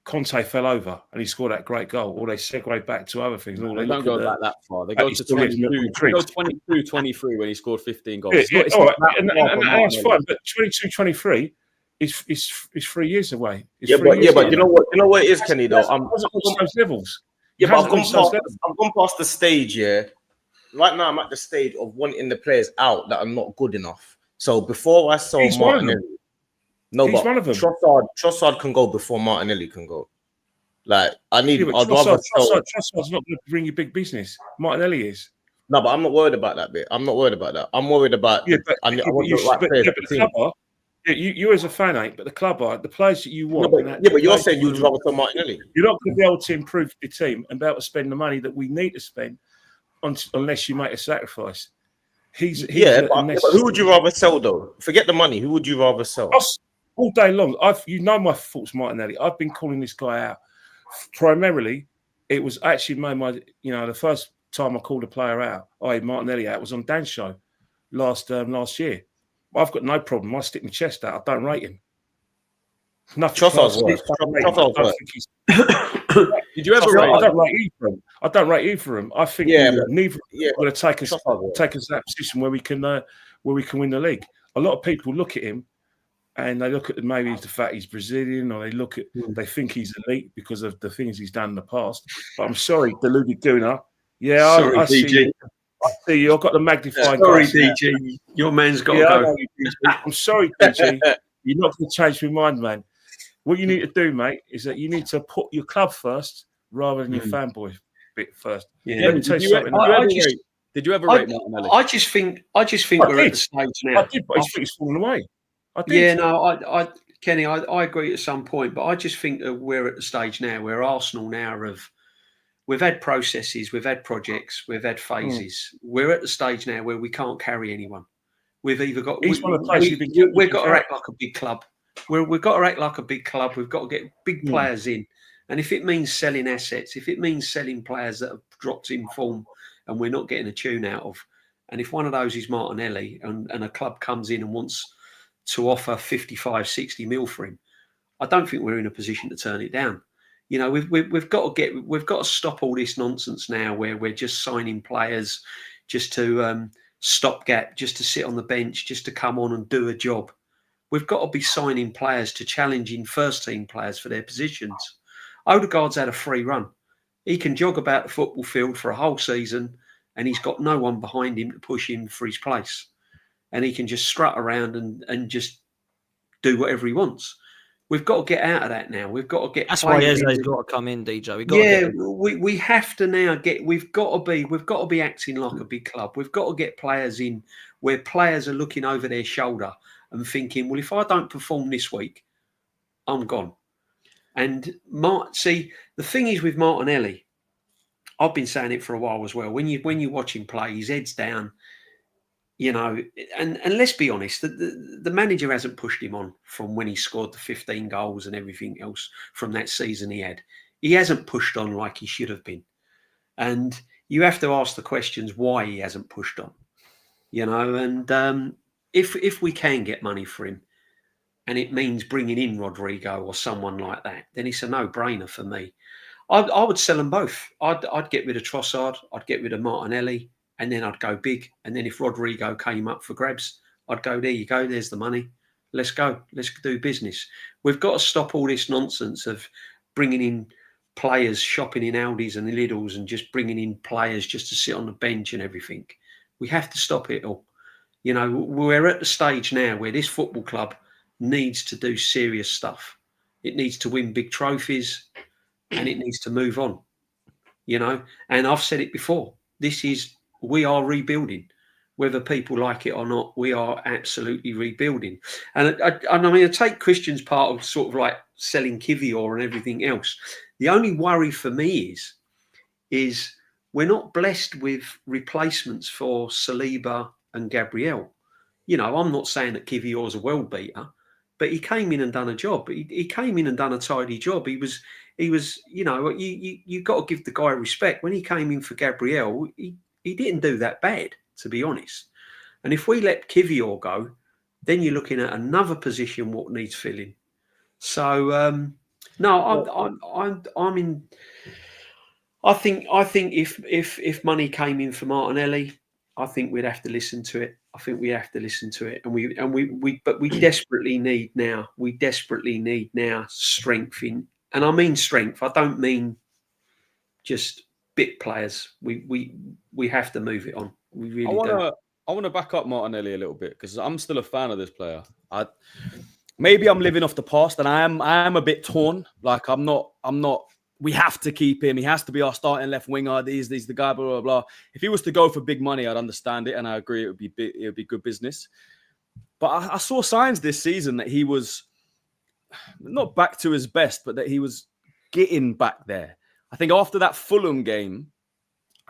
Conte fell over and he scored that great goal, or they segue back to other things. They don't go back that far. They go to 22, 23 when he scored 15 goals. And that's fine, but 22, 23 is 3 years away. But you know what it is, Kenny, though? I'm those levels. Yeah, but I've gone past the stage, yeah. Right now I'm at the stage of wanting the players out that are not good enough. So before I saw Martinelli, he's one of them. Trossard can go before Martinelli can go. Like I'd rather Trossard's not going to bring you big business. Martinelli is. No, but I'm not worried about that bit. I'm not worried about that. I'm worried about you as a fan ain't, but the club are the players that you want. But you're saying you'd rather sell Martinelli. You're not going to be able to improve the team and be able to spend the money that we need to spend unless you make a sacrifice. But who would you rather sell though? Forget the money. Who would you rather sell? All day long. My thoughts, Martinelli. I've been calling this guy out. Primarily, it was actually the first time I called a player out, Martinelli out, was on Dan's show last year. I've got no problem. I stick my chest out. I don't rate him. Nothing. Did you ever rate him? I don't rate either of them. I think neither going to take us to that position where we can win the league. A lot of people look at him and they look at maybe the fact he's Brazilian, or they think he's elite because of the things he's done in the past. But I'm sorry, deluded Gooner. Yeah, sorry, I see you. I see you. I've got the magnifying glass. Sorry, DG. Your man's got to go. I'm sorry, DG. You're not going to change my mind, man. What you need to do, mate, is that you need to put your club first rather than your fanboy bit first. Yeah. Let me tell you something. Did you ever rate Martinelli? I just think we're at the stage now. I did, but I think he's fallen away. Kenny, I agree at some point, but I just think that we're at the stage now where Arsenal we've had processes, we've had projects, we've had phases. We're at the stage now where we can't carry anyone. We've either got we've got to act like a big club. We've got to act like a big club. We've got to get big players in, and if it means selling assets, if it means selling players that have dropped in form and we're not getting a tune out of, and if one of those is Martinelli and a club comes in and wants to offer 55, 60 mil for him, I don't think we're in a position to turn it down. You know, we've got to stop all this nonsense now where we're just signing players just to stopgap, just to sit on the bench, just to come on and do a job. We've got to be signing players to challenging first team players for their positions. Odegaard's had a free run. He can jog about the football field for a whole season and he's got no one behind him to push him for his place. And he can just strut around and just do whatever he wants. We've got to get out of that now. We've got to get. That's why Eze's got to come in, DJ. We have to now get. We've got to be acting like a big club. We've got to get players in where players are looking over their shoulder and thinking, well, if I don't perform this week, I'm gone. And see, the thing is with Martinelli, I've been saying it for a while as well. When you watch him play, his head's down. You know, and let's be honest, the manager hasn't pushed him on from when he scored the 15 goals and everything else from that season he had. He hasn't pushed on like he should have been. And you have to ask the questions why he hasn't pushed on. You know, and if we can get money for him and it means bringing in Rodrygo or someone like that, then it's a no-brainer for me. I would sell them both. I'd get rid of Trossard. I'd get rid of Martinelli. And then I'd go big. And then if Rodrygo came up for grabs, I'd go, there you go, there's the money. Let's go. Let's do business. We've got to stop all this nonsense of bringing in players, shopping in Aldis and Lidls and just bringing in players just to sit on the bench and everything. We have to stop it all. You know, we're at the stage now where this football club needs to do serious stuff. It needs to win big trophies and it needs to move on. You know, and I've said it before. We are rebuilding, whether people like it or not. We are absolutely rebuilding, and I mean, I take Christian's part of sort of like selling Kivior and everything else. The only worry for me is we're not blessed with replacements for Saliba and Gabriel. You know, I'm not saying that Kivior's a world beater, but he came in and done a job. He came in and done a tidy job. He was, you know, you got to give the guy respect. When he came in for Gabriel, he didn't do that bad, to be honest. And if we let Kivior go, then you're looking at another position what needs filling. So no, I'm in. I think if money came in for Martinelli, I think we'd have to listen to it. I think we have to listen to it, and we desperately need now. We desperately need now strength in, and I mean strength. I don't mean just bit players. We have to move it on. We really do. I want to back up Martinelli a little bit because I'm still a fan of this player. Maybe I'm living off the past, and I am a bit torn. Like I'm not. We have to keep him. He has to be our starting left winger. He's the guy. Blah blah blah. If he was to go for big money, I'd understand it, and I agree it would be good business. But I saw signs this season that he was not back to his best, but that he was getting back there. I think after that Fulham game,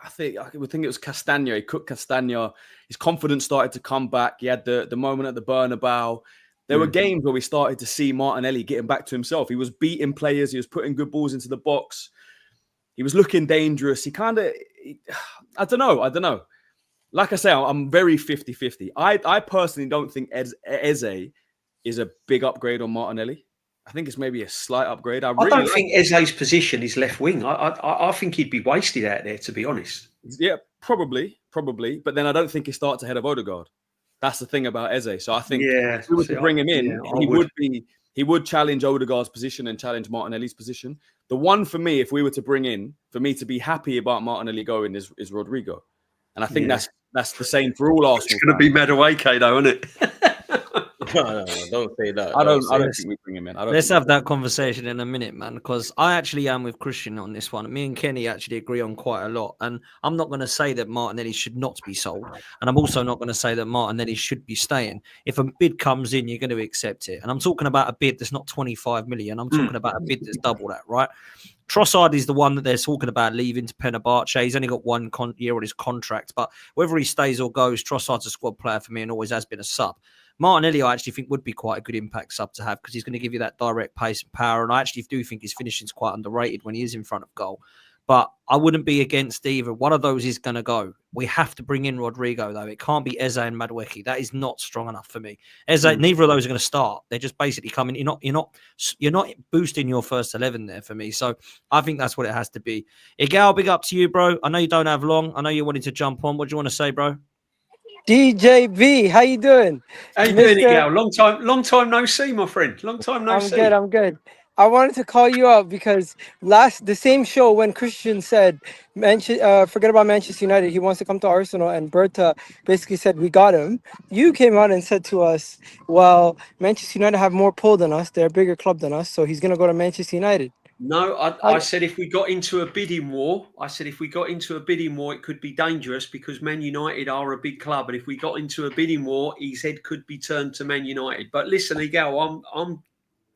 I think it was Castagna. He cooked Castagna. His confidence started to come back. He had the moment at the Bernabeu. There were games where we started to see Martinelli getting back to himself. He was beating players. He was putting good balls into the box. He was looking dangerous. He kind of, I don't know. Like I say, I'm very 50-50. I personally don't think Eze is a big upgrade on Martinelli. I think it's maybe a slight upgrade. I don't think Eze's position is left wing. I think he'd be wasted out there, to be honest. Yeah, probably. But then I don't think he starts ahead of Odegaard. That's the thing about Eze. So I think if we were to bring him in, he would challenge Odegaard's position and challenge Martinelli's position. The one for me, if we were to bring in, for me to be happy about Martinelli going is Rodrygo. And I think that's the same for all Arsenal. It's going to be Madueke though, isn't it? No, don't say that. I don't think we bring him in. Let's have that conversation in a minute, man, because I actually am with Christian on this one. Me and Kenny actually agree on quite a lot. And I'm not going to say that Martinelli should not be sold. And I'm also not going to say that Martinelli should be staying. If a bid comes in, you're going to accept it. And I'm talking about a bid that's not 25 million. I'm talking about a bid that's double that, right? Trossard is the one that they're talking about leaving to Fenerbahce. He's only got 1 year on his contract. But whether he stays or goes, Trossard's a squad player for me and always has been a sub. Martinelli, I actually think, would be quite a good impact sub to have because he's going to give you that direct pace and power. And I actually do think his finishing is quite underrated when he is in front of goal. But I wouldn't be against either. One of those is going to go. We have to bring in Rodrygo, though. It can't be Eze and Madueke. That is not strong enough for me. Eze, neither of those are going to start. They're just basically coming. You're not boosting your first 11 there for me. So I think that's what it has to be. Igal, big up to you, bro. I know you don't have long. I know you wanted to jump on. What do you want to say, bro? DJB, how you doing? How you doing, Igal? Long time no see, my friend. Long time no see. I'm good. I wanted to call you out because the same show when Christian said, forget about Manchester United, he wants to come to Arsenal, and Berta basically said, we got him. You came out and said to us, well, Manchester United have more pull than us. They're a bigger club than us, so he's going to go to Manchester United. No, I said if we got into a bidding war, it could be dangerous because Man United are a big club, and if we got into a bidding war, his head could be turned to Man United. But listen, Igal, I'm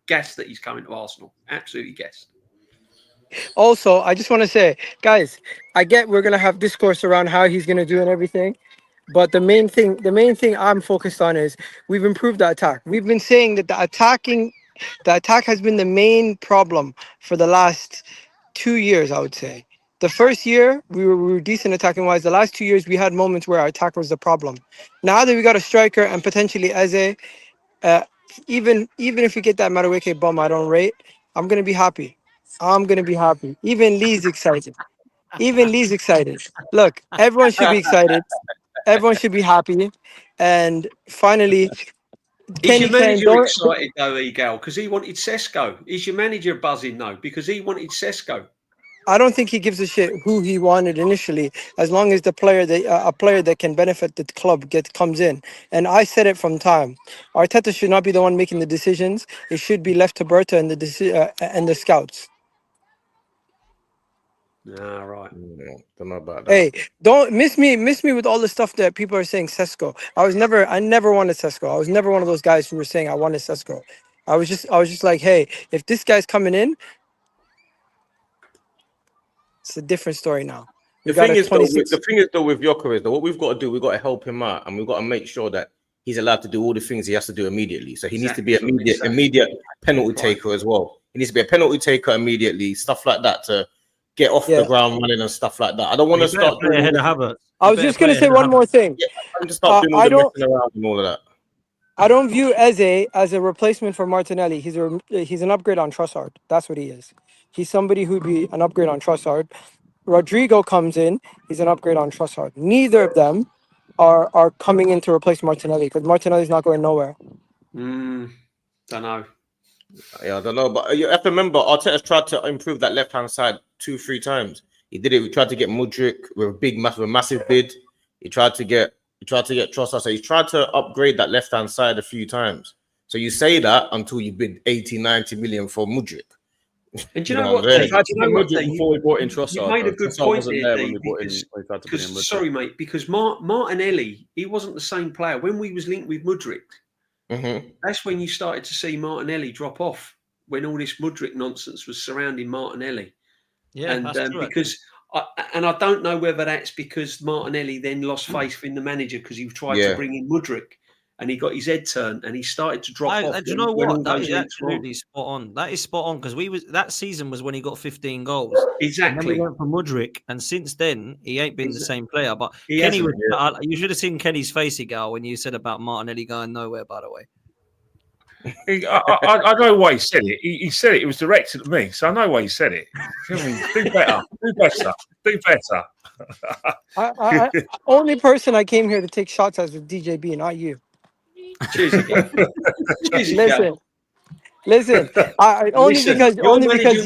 gassed that he's coming to Arsenal. Absolutely gassed. Also, I just want to say, guys, I get we're gonna have discourse around how he's gonna do and everything, but the main thing I'm focused on is we've improved the attack. We've been saying that the attack has been the main problem for the last 2 years, I would say. The first year, we were decent attacking-wise. The last 2 years, we had moments where our attack was the problem. Now that we got a striker and potentially Eze, even if we get that Madueke bum I don't rate, I'm going to be happy. Even Lee's excited. Look, everyone should be excited. Everyone should be happy. And finally... Is your manager excited though, Igal? Because he wanted Sesko. Is your manager buzzing though? Because he wanted Sesko. I don't think he gives a shit who he wanted initially, as long as a player that can benefit the club comes in. And I said it from time. Arteta should not be the one making the decisions. It should be left to Berta and the scouts. Right. Don't know about that. Hey, don't miss me with all the stuff that people are saying Sesko. I never wanted Sesko. I was never one of those guys who were saying I wanted Sesko. I was just like, hey, if this guy's coming in, it's a different story now. The got thing a is, though, 26. the thing is though with Gyokeres, though, what we've got to do, we've got to help him out, and we've got to make sure that he's allowed to do all the things he has to do immediately. So he needs to be immediate penalty taker as well. He needs to be a penalty taker immediately, stuff like that, to get off the ground running and stuff like that. I don't want to start doing ahead of Havertz. I was just going to say one more thing. Yeah, I'm just start doing all the messing around and all of that. I don't view Eze as a replacement for Martinelli. He's an upgrade on Trossard. That's what he is. He's somebody who'd be an upgrade on Trossard. Rodrygo comes in. He's an upgrade on Trossard. Neither of them are coming in to replace Martinelli because Martinelli's not going nowhere. Don't know. Yeah, I don't know, but you have to remember, Arteta's tried to improve that left-hand side 2-3 times. He did it. He tried to get Mudryk with a massive bid. He tried to get Trossard. So he's tried to upgrade that left-hand side a few times. So you say that until you bid 80, 90 million for Mudryk. And do you know what? Before we bought in Trossard, you made a good point there, because, sorry, mate, because Martinelli, he wasn't the same player. When we was linked with Mudryk, that's when you started to see Martinelli drop off, when all this Mudryk nonsense was surrounding Martinelli. Yeah, and that's true, because I don't know whether that's because Martinelli then lost faith in the manager because he tried to bring in Mudryk and he got his head turned and he started to drop off. Do you know what? That is absolutely spot on. That is spot on because that season was when he got 15 goals. Exactly. And then we went for Mudryk, and since then he ain't been the same player. But Kenny was. You should have seen Kenny's face, Igal, when you said about Martinelli going nowhere. By the way. I know why he said it. He said it. It was directed at me, so I know why he said it. I mean, do better. Do better. Only person I came here to take shots as was DJB, not you. Listen. Only because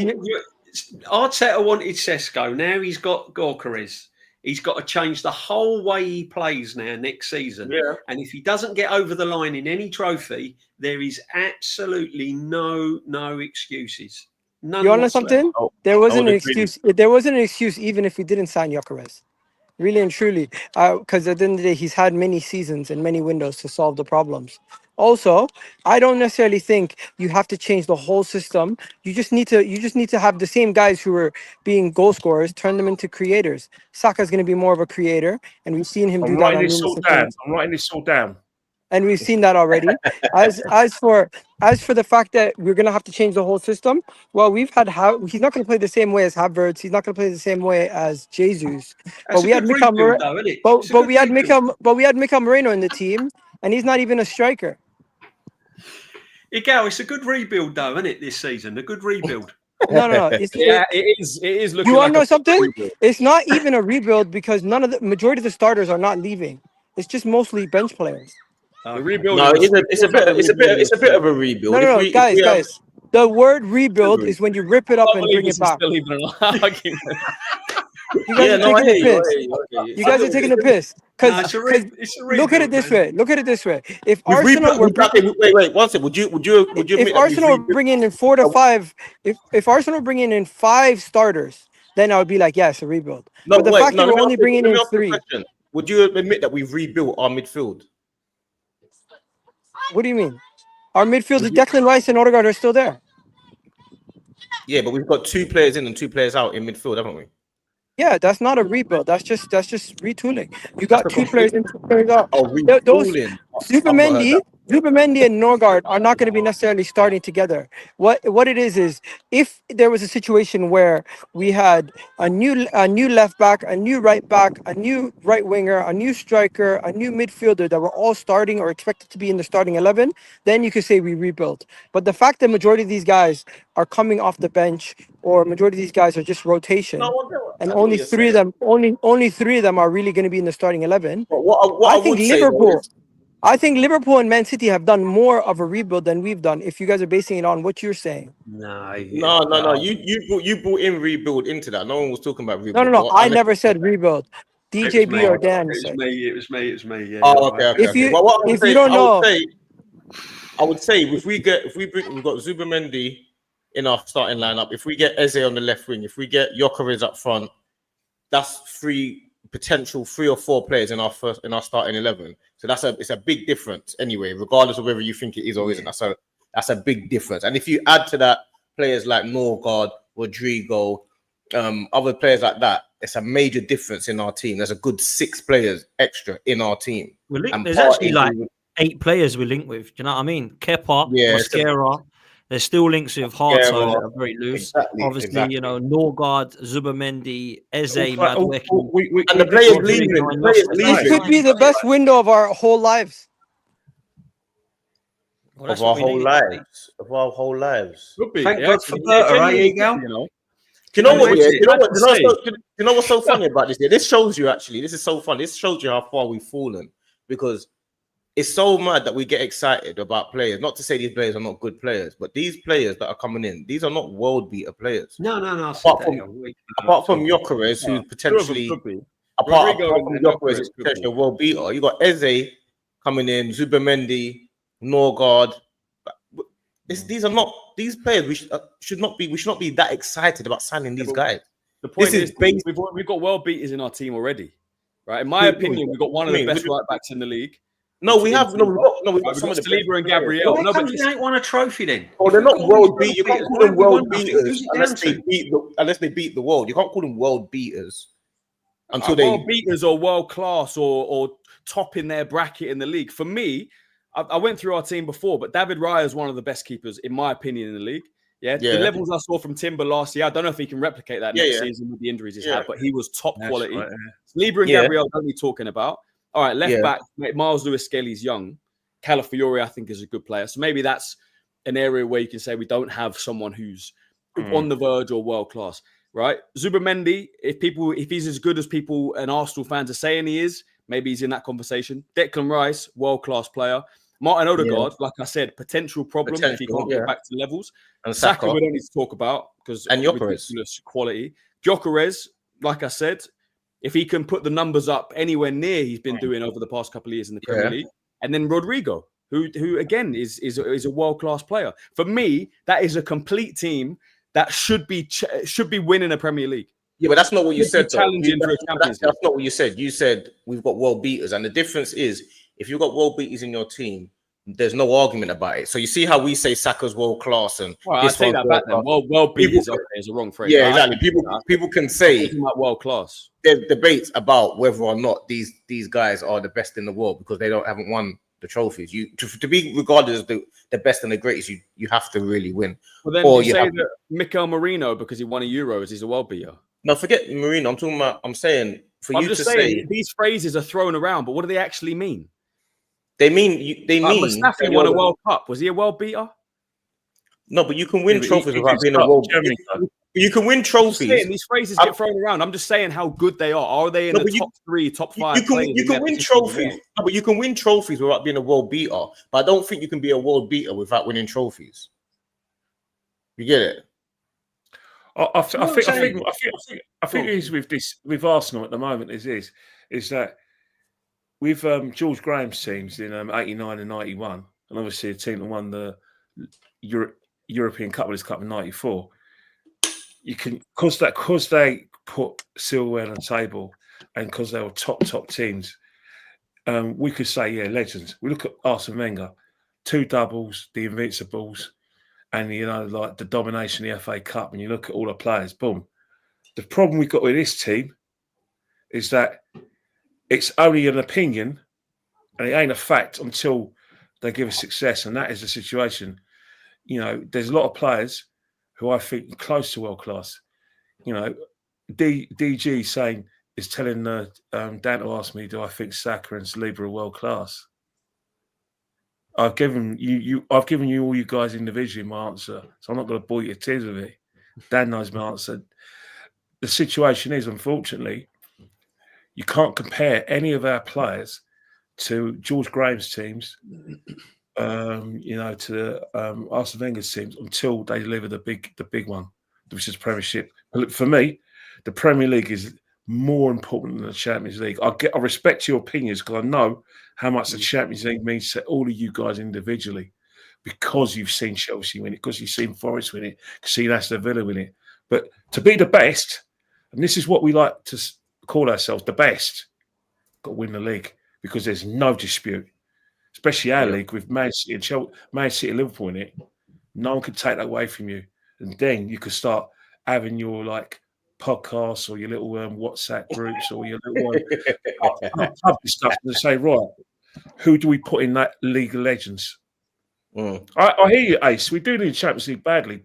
Arteta wanted Sesko. Now he's got Gyokeres. He's got to change the whole way he plays now next season. Yeah. And if he doesn't get over the line in any trophy, there is absolutely no excuses. None you want to know something? There wasn't an excuse. There wasn't an excuse even if we didn't sign Gyokeres. Really and truly. Because at the end of the day, he's had many seasons and many windows to solve the problems. Also, I don't necessarily think you have to change the whole system. You just need to have the same guys who are being goal scorers, turn them into creators. Saka's going to be more of a creator, and we've seen him do that. I'm writing this all down. And we've seen that already. As for the fact that we're going to have to change the whole system, well, he's not going to play the same way as Havertz. He's not going to play the same way as Jesus. But we had Mikel Moreno in the team, and he's not even a striker. It's a good rebuild, though, isn't it? This season, a good rebuild. No. It is. Looking you want to know something? Rebuild. It's not even a rebuild because majority of the starters are not leaving. It's just mostly bench players. It's a bit of a rebuild. No, guys. The word rebuild is when you rip it up and bring it back. You guys are taking the piss. Because look at it this way. If Arsenal were wait, one second. Would you if Arsenal were bringing in 4 to 5, if Arsenal were bringing in 5 starters, then I would be like, yes, a rebuild. But the fact that we're only bringing in 3. Would you admit that we've rebuilt our midfield? What do you mean? Our midfield, Declan Rice and Odegaard are still there. Yeah, but we've got 2 players in and 2 players out in midfield, haven't we? Yeah, that's not a rebuild. That's just retooling. You got 2 players in, 2 players out. Oh, retooling. Zubimendi and Norgard are not going to be necessarily starting together. What it is if there was a situation where we had a new left back, a new right back, a new right winger, a new striker, a new midfielder that were all starting or expected to be in the starting 11, then you could say we rebuilt. But the fact that majority of these guys are coming off the bench or majority of these guys are just rotation, and only 3 of them are really going to be in the starting 11. I think Liverpool and Man City have done more of a rebuild than we've done. If you guys are basing it on what you're saying, no. You brought in rebuild into that. No one was talking about rebuild. No. I never said rebuild. DJB or Dan. It was me. Yeah. Oh, okay. If you don't know, I would say we've got Zubimendi in our starting lineup. If we get Eze on the left wing, if we get Gyokeres up front, that's 3 potential 3 or 4 players in our starting 11. So it's a big difference anyway, regardless of whether you think it is or isn't. That's a big difference. And if you add to that players like Norgard, Rodrygo, other players like that, it's a major difference in our team. There's a good 6 players extra in our team. And There's part actually is- like 8 players we link with. Do you know what I mean? Kepa, Yeah, it's a- Mascara. There's still links with Hearts that are very loose. Exactly, Obviously, exactly. you know, Norgard, Zubimendi, Eze, Madueke. And the players Rodrygo, leaving. and The players Lost. This leaving. could be the best window of our whole lives. Well, that's Of our what we whole need. lives. Of our whole lives. Could be. Thank yeah. God for Berta, eh, Eagle? You know. Do you know what? Imagine- Yeah, do imagine you know what's so funny about this? Yeah, this shows you actually. This is so fun. This shows you how far we've fallen, because it's so mad that we get excited about players. Not to say these players are not good players, but these players that are coming in, these are not world beater players. No. I said Apart that from- the other week. Apart from Gyokeres, No, who potentially, could be. apart Rodrygo from and Gyokeres, Gyokeres is could potentially a be. world beater. You got Eze coming in, Zubimendi, Norgard. These are not these players. We should not be that excited about signing these guys. The point This is is, based- we've got world beaters in our team already, right? In my Who- opinion, we've got one of who- the best who- right backs in the league. No, we have no. We've got We've some got of the Saliba and best players. Gabriel. Well, No, how but come you ain't won a trophy then? Oh, they're not world beaters. You can't call them world Who's beaters it unless down they to? unless they beat the world. You can't call them world beaters until world beaters or world class or top in their bracket in the league. For me, I went through our team before, but David Raya is one of the best keepers, in my opinion, in the league. Yeah, Yeah. the levels I saw from Timber last year, I don't know if he can replicate that Yeah, next yeah. season with the injuries he's Yeah. had, but he was top That's quality. right, Saliba and Yeah. Gabriel, don't be talking about. All right, left Yeah. back, Miles Lewis-Skelly's young. Calafiori, I think, is a good player. So maybe that's an area where you can say we don't have someone who's on the verge or world class, right? Zubimendi, if he's as good as people and Arsenal fans are saying he is, maybe he's in that conversation. Declan Rice, world class player. Martin Odegaard, like I said, potential problem if he can't get back to levels. and Saka, Saka. we don't need to talk about because And Gyokeres. ridiculous quality. Gyokeres, like I said, if he can put the numbers up anywhere near he's been doing over the past couple of years in the Premier League, and then Rodrygo, who again is a world class player. For me, that is a complete team that should be winning a Premier League. Yeah, but that's not what you said. Though. Challenging for a Champions League. That's not what you said. You said we've got world beaters, and the difference is if you've got world beaters in your team, there's no argument about it. So you see how we say Saka's world class and Well, I take that back then. World beaters is a wrong phrase. Yeah, exactly. People can say world class. There's debates about whether or not these guys are the best in the world because they haven't won the trophies. You to be regarded as the best and the greatest, you have to really win. Well, then or you say that Mikel Marino, because he won a Euros, he's a world beater. No, forget Marino. I'm saying I'm just saying these phrases are thrown around, but what do they actually mean? They mean Mustafi won a World Cup. Was he a world beater? No, but you can win trophies without being a Cup, world. Germany Cup. You can win trophies. These phrases get thrown around. I'm just saying how good they are. Are they in the top 3, top 5? You can win trophies, but you can win trophies without being a world beater. But I don't think you can be a world beater without winning trophies. You get it? I think it is with Arsenal at the moment is that with George Graham's teams in 89 and 91, and obviously a team that won the European Cup Winners' Cup in 94, you can because they put silverware on the table and because they were top teams, we could say legends. We look at Arsene Wenger, 2 doubles, the Invincibles, and like the domination of the FA Cup, and you look at all the players, boom. The problem we've got with this team is that it's only an opinion and it ain't a fact until they give us success, and that is the situation. There's a lot of players who I think are close to world class. DG is telling Dan to ask me, do I think Saka and Saliba are world class? I've given you all you guys individually my answer, so I'm not going to bore you to tears with it. Dan knows my answer. The situation is, unfortunately, you can't compare any of our players to George Graham's teams, to Arsene Wenger's teams until they deliver the big one, which is Premiership. For me, the Premier League is more important than the Champions League. I respect your opinions because I know how much the Champions League means to all of you guys individually, because you've seen Chelsea win it, because you've seen Forest win it, seen Aston Villa win it. But to be the best, and this is what we like to call ourselves, the best, got to win the league, because there's no dispute, especially our league with Man City and Chelsea, Man City and Liverpool in it. No one can take that away from you, and then you could start having your podcasts or your little WhatsApp groups or your little pub stuff and say, right, who do we put in that League of Legends? I hear you, Ace. We do need Champions League badly,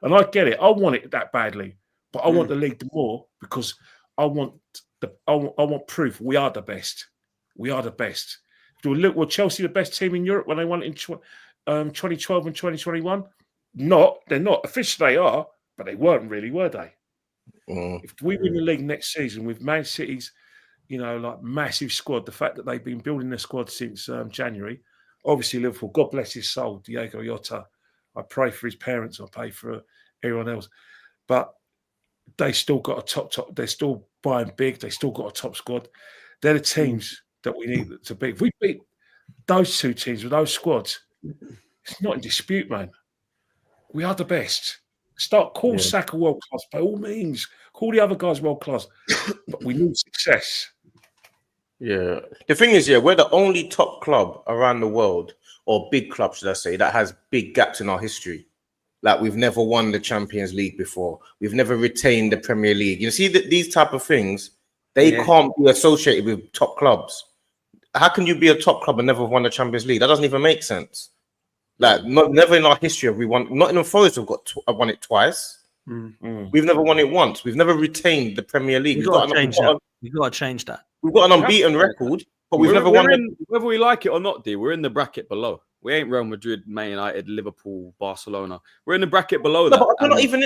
and I get it. I want it that badly, but I want the league more because I want proof we are the best. We are the best. Do we look? Were Chelsea the best team in Europe when they won it in 2012 and 2021? They're not. Officially they are, but they weren't really, were they? If we win the league next season with Man City's, like massive squad, the fact that they've been building their squad since January, obviously Liverpool, God bless his soul, Diego Jota. I pray for his parents. I pray for everyone else. But they still got a top. They're still buying big. They still got a top squad. They're the teams that we need to beat. If we beat those two teams with those squads, it's not in dispute, man. We are the best. Call Saka world class by all means. Call the other guys world class. But we need success. Yeah. The thing is, we're the only top club around the world, or big club, should I say, that has big gaps in our history. Like, we've never won the Champions League before. We've never retained the Premier League. You see that these type of things, they can't be associated with top clubs. How can you be a top club and never won the Champions League? That doesn't even make sense. Like, never in our history have we won. Not in Forest have won it twice. We've never won it once. We've never retained the Premier League. We've got to change that. We've got to change that. We've got an unbeaten record, but we've never won. Whether we like it or not, we're in the bracket below. We ain't Real Madrid, Man United, Liverpool, Barcelona. We're in the bracket below that. But we're not even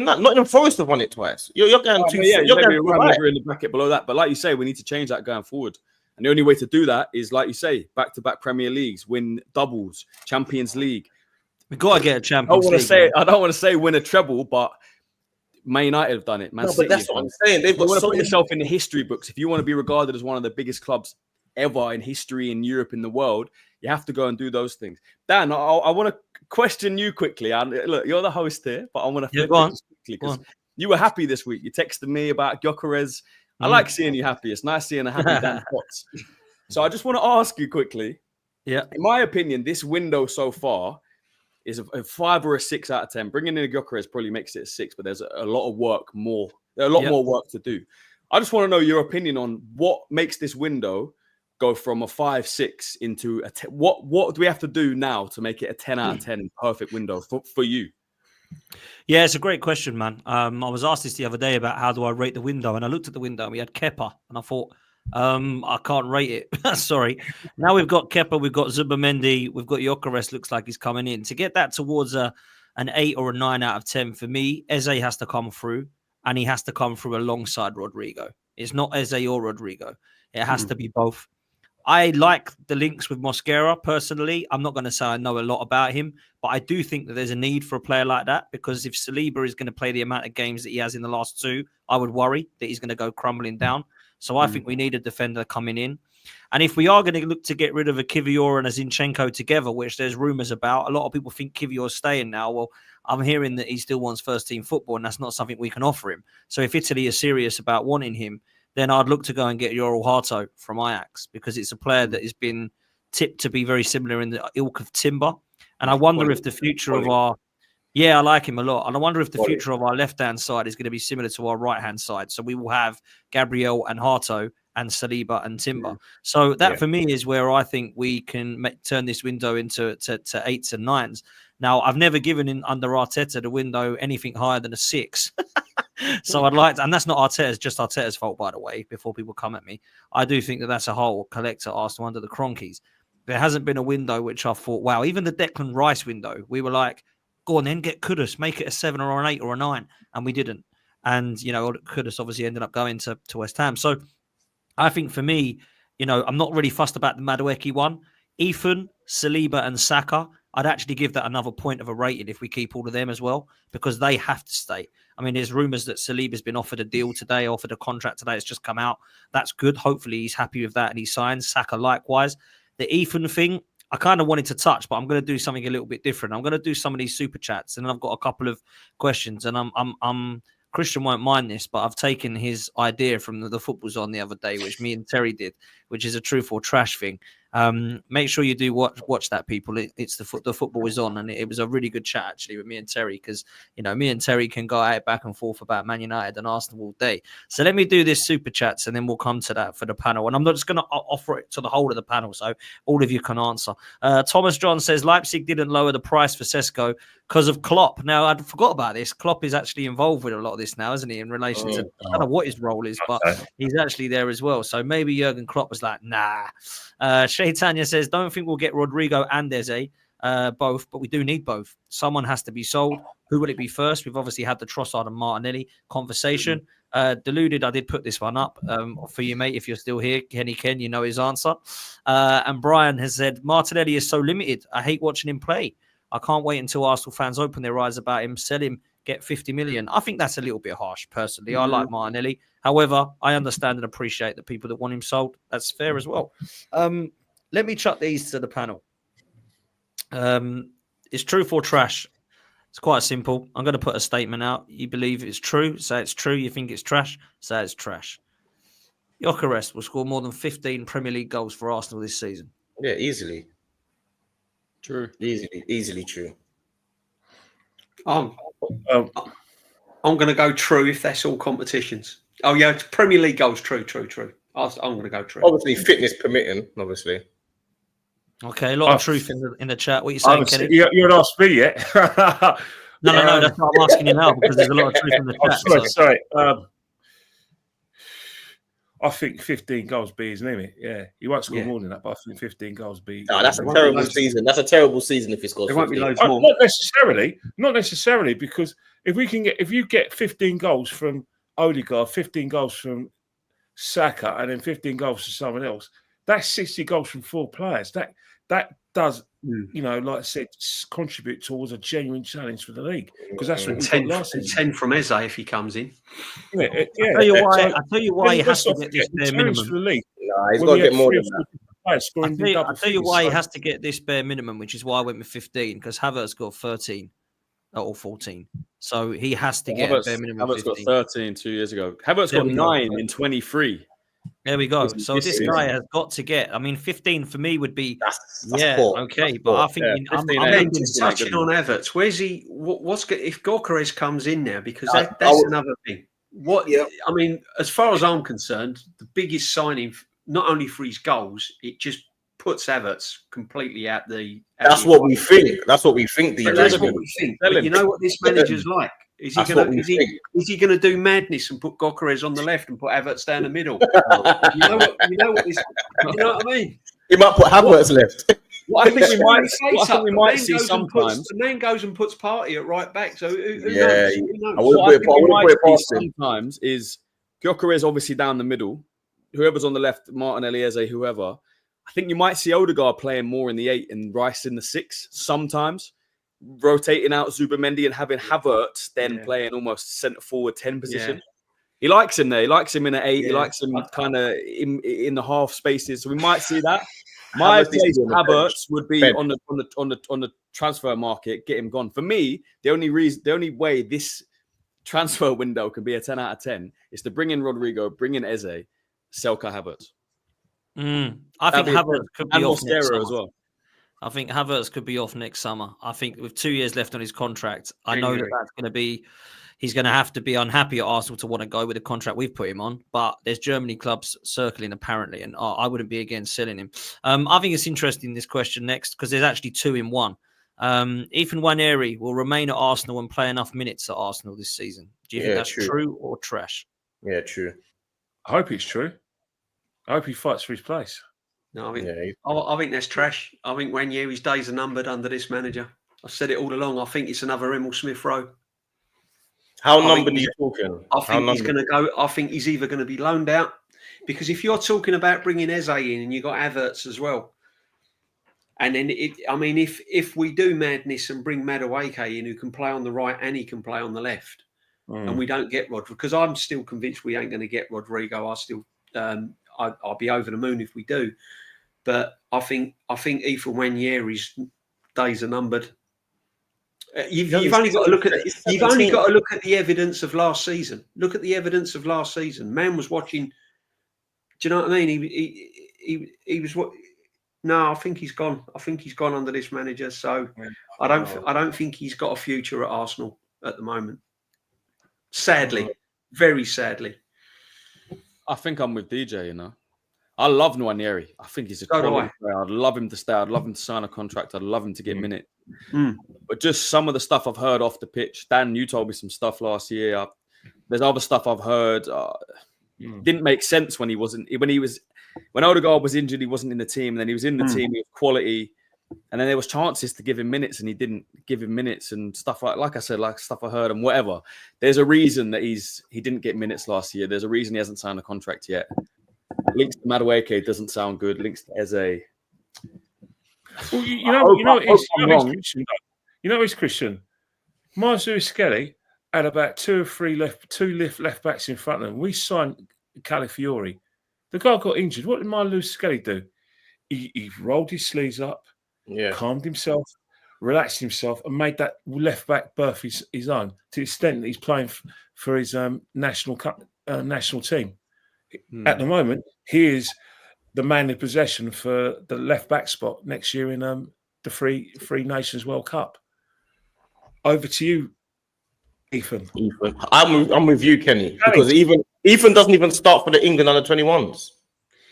that. Not even Forest have won it twice. You're going too. We're in the bracket below that. But like you say, we need to change that going forward. And the only way to do that is, like you say, back-to-back Premier Leagues, win doubles, Champions League. We've got to get a Champions League. I don't want to say win a treble, but Man United have done it. Man City. But that's what I'm saying. They've got to put yourself in the history books. If you want to be regarded as one of the biggest clubs ever in history in Europe, in the world, you have to go and do those things. Dan, I want to question you quickly. Look, you're the host here, but I want to flip it quickly because you were happy this week. You texted me about Gyokeres. I like seeing you happy. It's nice seeing a happy Dan Potts. So I just want to ask you quickly. Yeah. In my opinion, this window so far is a 5 or a 6 out of 10. Bringing in a Gyokeres probably makes it a 6, but there's a lot of work more. There's a lot more work to do. I just want to know your opinion on what makes this window go from a 5, 6 into a 10. What do we have to do now to make it a 10 out of 10 perfect window for you? Yeah, it's a great question, man. I was asked this the other day about how do I rate the window, and I looked at the window and we had Kepa, and I thought, I can't rate it. Sorry. Now we've got Kepa, we've got Zubimendi, we've got Gyokeres, looks like he's coming in. To get that towards an 8 or a 9 out of 10, for me, Eze has to come through, and he has to come through alongside Rodrygo. It's not Eze or Rodrygo. It has to be both. I like the links with Mosquera personally. I'm not going to say I know a lot about him, but I do think that there's a need for a player like that, because if Saliba is going to play the amount of games that he has in the last 2, I would worry that he's going to go crumbling down. So I think we need a defender coming in. And if we are going to look to get rid of a Kivior and a Zinchenko together, which there's rumours about, a lot of people think Kivior's staying now. Well, I'm hearing that he still wants first-team football, and that's not something we can offer him. So if Italy is serious about wanting him, then I'd look to go and get Yoel Harto from Ajax, because it's a player that has been tipped to be very similar in the ilk of Timber. And I wonder if the future of our... Yeah, I like him a lot. And I wonder if the future of our left-hand side is going to be similar to our right-hand side. So we will have Gabriel and Harto and Saliba and Timber. So that for me is where I think we can turn this window into to 8s and 9s. Now, I've never given in under Arteta the window anything higher than a 6. So I'd like to, and that's not Arteta's, just Arteta's fault, by the way, before people come at me. I do think that that's a whole collector Arsenal under the Cronkies. There hasn't been a window which I thought, wow, even the Declan Rice window, we were like, go on then, get Kudus, make it a 7 or an 8 or a 9. And we didn't. And, you know, Kudus obviously ended up going to West Ham. So I think for me, you know, I'm not really fussed about the Madueke one. Ethan, Saliba and Saka, I'd actually give that another point of a rating if we keep all of them as well, because they have to stay. I mean, there's rumours that Saliba's been offered a deal today, offered a contract today. It's just come out. That's good. Hopefully he's happy with that and he signs. Saka likewise. The Ethan thing, I kind of wanted to touch, but I'm going to do something a little bit different. I'm going to do some of these super chats, and I've got a couple of questions. And I'm Christian won't mind this, but I've taken his idea from the Football Zone the other day, which me and Terry did, which is a truth or trash thing. Make sure you do watch that, people. It's the football is on, and it was a really good chat actually with me and Terry, because me and Terry can go out back and forth about Man United and Arsenal all day. So let me do this super chats, and then we'll come to that for the panel. And I'm not just going to offer it to the whole of the panel, so all of you can answer. Thomas John says Leipzig didn't lower the price for Sesko because of Klopp. Now, I forgot about this. Klopp is actually involved with a lot of this now, isn't he, in relation to, I don't know what his role is, but he's actually there as well. So maybe Jurgen Klopp was like, nah. Shaitanya says, don't think we'll get Rodrygo and Eze both, but we do need both. Someone has to be sold. Who will it be first? We've obviously had the Trossard and Martinelli conversation. Deluded, I did put this one up for you, mate. If you're still here, Kenny Ken, you know his answer. And Brian has said, Martinelli is so limited. I hate watching him play. I can't wait until Arsenal fans open their eyes about him, sell him, get 50 million. I think that's a little bit harsh, personally. I like Martinelli. However, I understand and appreciate the people that want him sold. That's fair as well. Let me chuck these to the panel. It's truth or trash. It's quite simple. I'm going to put a statement out. You believe it's true, say it's true. You think it's trash, say it's trash. Gyokeres will score more than 15 Premier League goals for Arsenal this season. Yeah, easily. True. Easily true. I'm going to go true if that's all competitions. Oh, yeah, Premier League goals, true. I'm going to go true. Obviously, fitness permitting, obviously. Okay, a lot of truth in the chat. What are you saying, Kenny? You're not asked me yet. No, that's what I'm asking you now, because there's a lot of truth in the chat. Sorry. I think 15 goals be his limit. Yeah, he won't score more than that, but I think 15 goals be. No, that's a terrible season. That's a terrible season if he scores. There won't be 15. loads more. Not necessarily, because if you get 15 goals from Odegaard, 15 goals from Saka, and then 15 goals from someone else, that's 60 goals from 4 players. That does, like I said, contribute towards a genuine challenge for the league, because that's what 10 from Eze if he comes in. Yeah. I tell you why he has to get this bare minimum. For the league. Nah, he's got to get more than that. I'll tell you why he has to get this bare minimum, which is why I went with 15, because Havertz got 13 or 14. So he has to get a bare minimum. Havertz got 13 2 years ago. Havertz got 9 in 23. There we go. So this guy has got to get. I mean, 15 for me would be that's poor. Okay, but I think I'm just touching on Havertz. Where's he? What's if Gyokeres comes in now? Because that's another thing. I mean, as far as I'm concerned, the biggest signing, not only for his goals, it just puts Havertz completely out the. That's what we think. That's what we think. That's what we think. But you know what this manager's like. Is he going to do madness and put Gyokeres on the left and put Havertz down the middle? You know what I mean? He might put Havertz left. What I think we might see sometimes. The man goes and puts Party at right back. So who knows? I wouldn't put it past him. Sometimes is Gyokeres obviously down the middle. Whoever's on the left, Martinelli, Eze, whoever. I think you might see Odegaard playing more in the 8 and Rice in the 6 sometimes. Rotating out Zubamendi and having Havertz then playing almost centre forward 10 position. Yeah. He likes him there. He likes him in an 8. He likes him kind of in the half spaces. So we might see that. My place Havertz would be on the transfer market. Get him gone. For me, the only way this transfer window can be a 10 out of 10 is to bring in Rodrygo, bring in Eze, sell Kai Havertz. I think Havertz could be off next summer as well. I think Havertz could be off next summer. I think with 2 years left on his contract, I know that's going to be. He's going to have to be unhappy at Arsenal to want to go with the contract we've put him on. But there's Germany clubs circling apparently, and I wouldn't be against selling him. I think it's interesting this question next because there's actually 2 in 1. Ethan Nwaneri will remain at Arsenal and play enough minutes at Arsenal this season. Do you think that's true or trash? Yeah, true. I hope it's true. I hope he fights for his place. No, I think that's trash. I think Nwaneri's days are numbered under this manager. I've said it all along. I think it's another Emil Smith Rowe. How numbered are you talking? I think he's going to go. I think he's either going to be loaned out because if you're talking about bringing Eze in and you got Havertz as well, and then if we do madness and bring Madueke in who can play on the right and he can play on the left, and we don't get Rodrygo, because I'm still convinced we ain't going to get Rodrygo. I'll be over the moon if we do, but I think Ethan Nwaneri's days are numbered. You've only got to look at the evidence of last season. Look at the evidence of last season. Man was watching. Do you know what I mean? He was what No, I think he's gone. I think he's gone under this manager. So Yeah. I don't think he's got a future at Arsenal at the moment. Sadly, very sadly. I think I'm with DJ, you know. I love Nwaneri. I think he's a So do quality I. player. I'd love him to stay. I'd love him to sign a contract. I'd love him to get minutes. Mm. But just some of the stuff I've heard off the pitch. Dan, you told me some stuff last year. There's other stuff I've heard. Didn't make sense when Odegaard was injured. He wasn't in the team. And then he was in the team with quality. And then there was chances to give him minutes, and he didn't give him minutes and stuff like I said, like stuff I heard and whatever. There's a reason that he didn't get minutes last year. There's a reason he hasn't signed a contract yet. Links to Madueke doesn't sound good. Links to Eze. Well, you know, it's Christian. Lewis-Skelly had about two left backs in front of them. We signed Calafiori. The guy got injured. What did Lewis-Skelly do? He rolled his sleeves up, calmed himself, relaxed himself, and made that left back berth his own, to the extent that he's playing for his national team. At the moment, he is the man in possession for the left back spot next year in the Three Nations World Cup. Over to you, Ethan. I'm with you, Kenny, because Ethan doesn't even start for the England under 21s.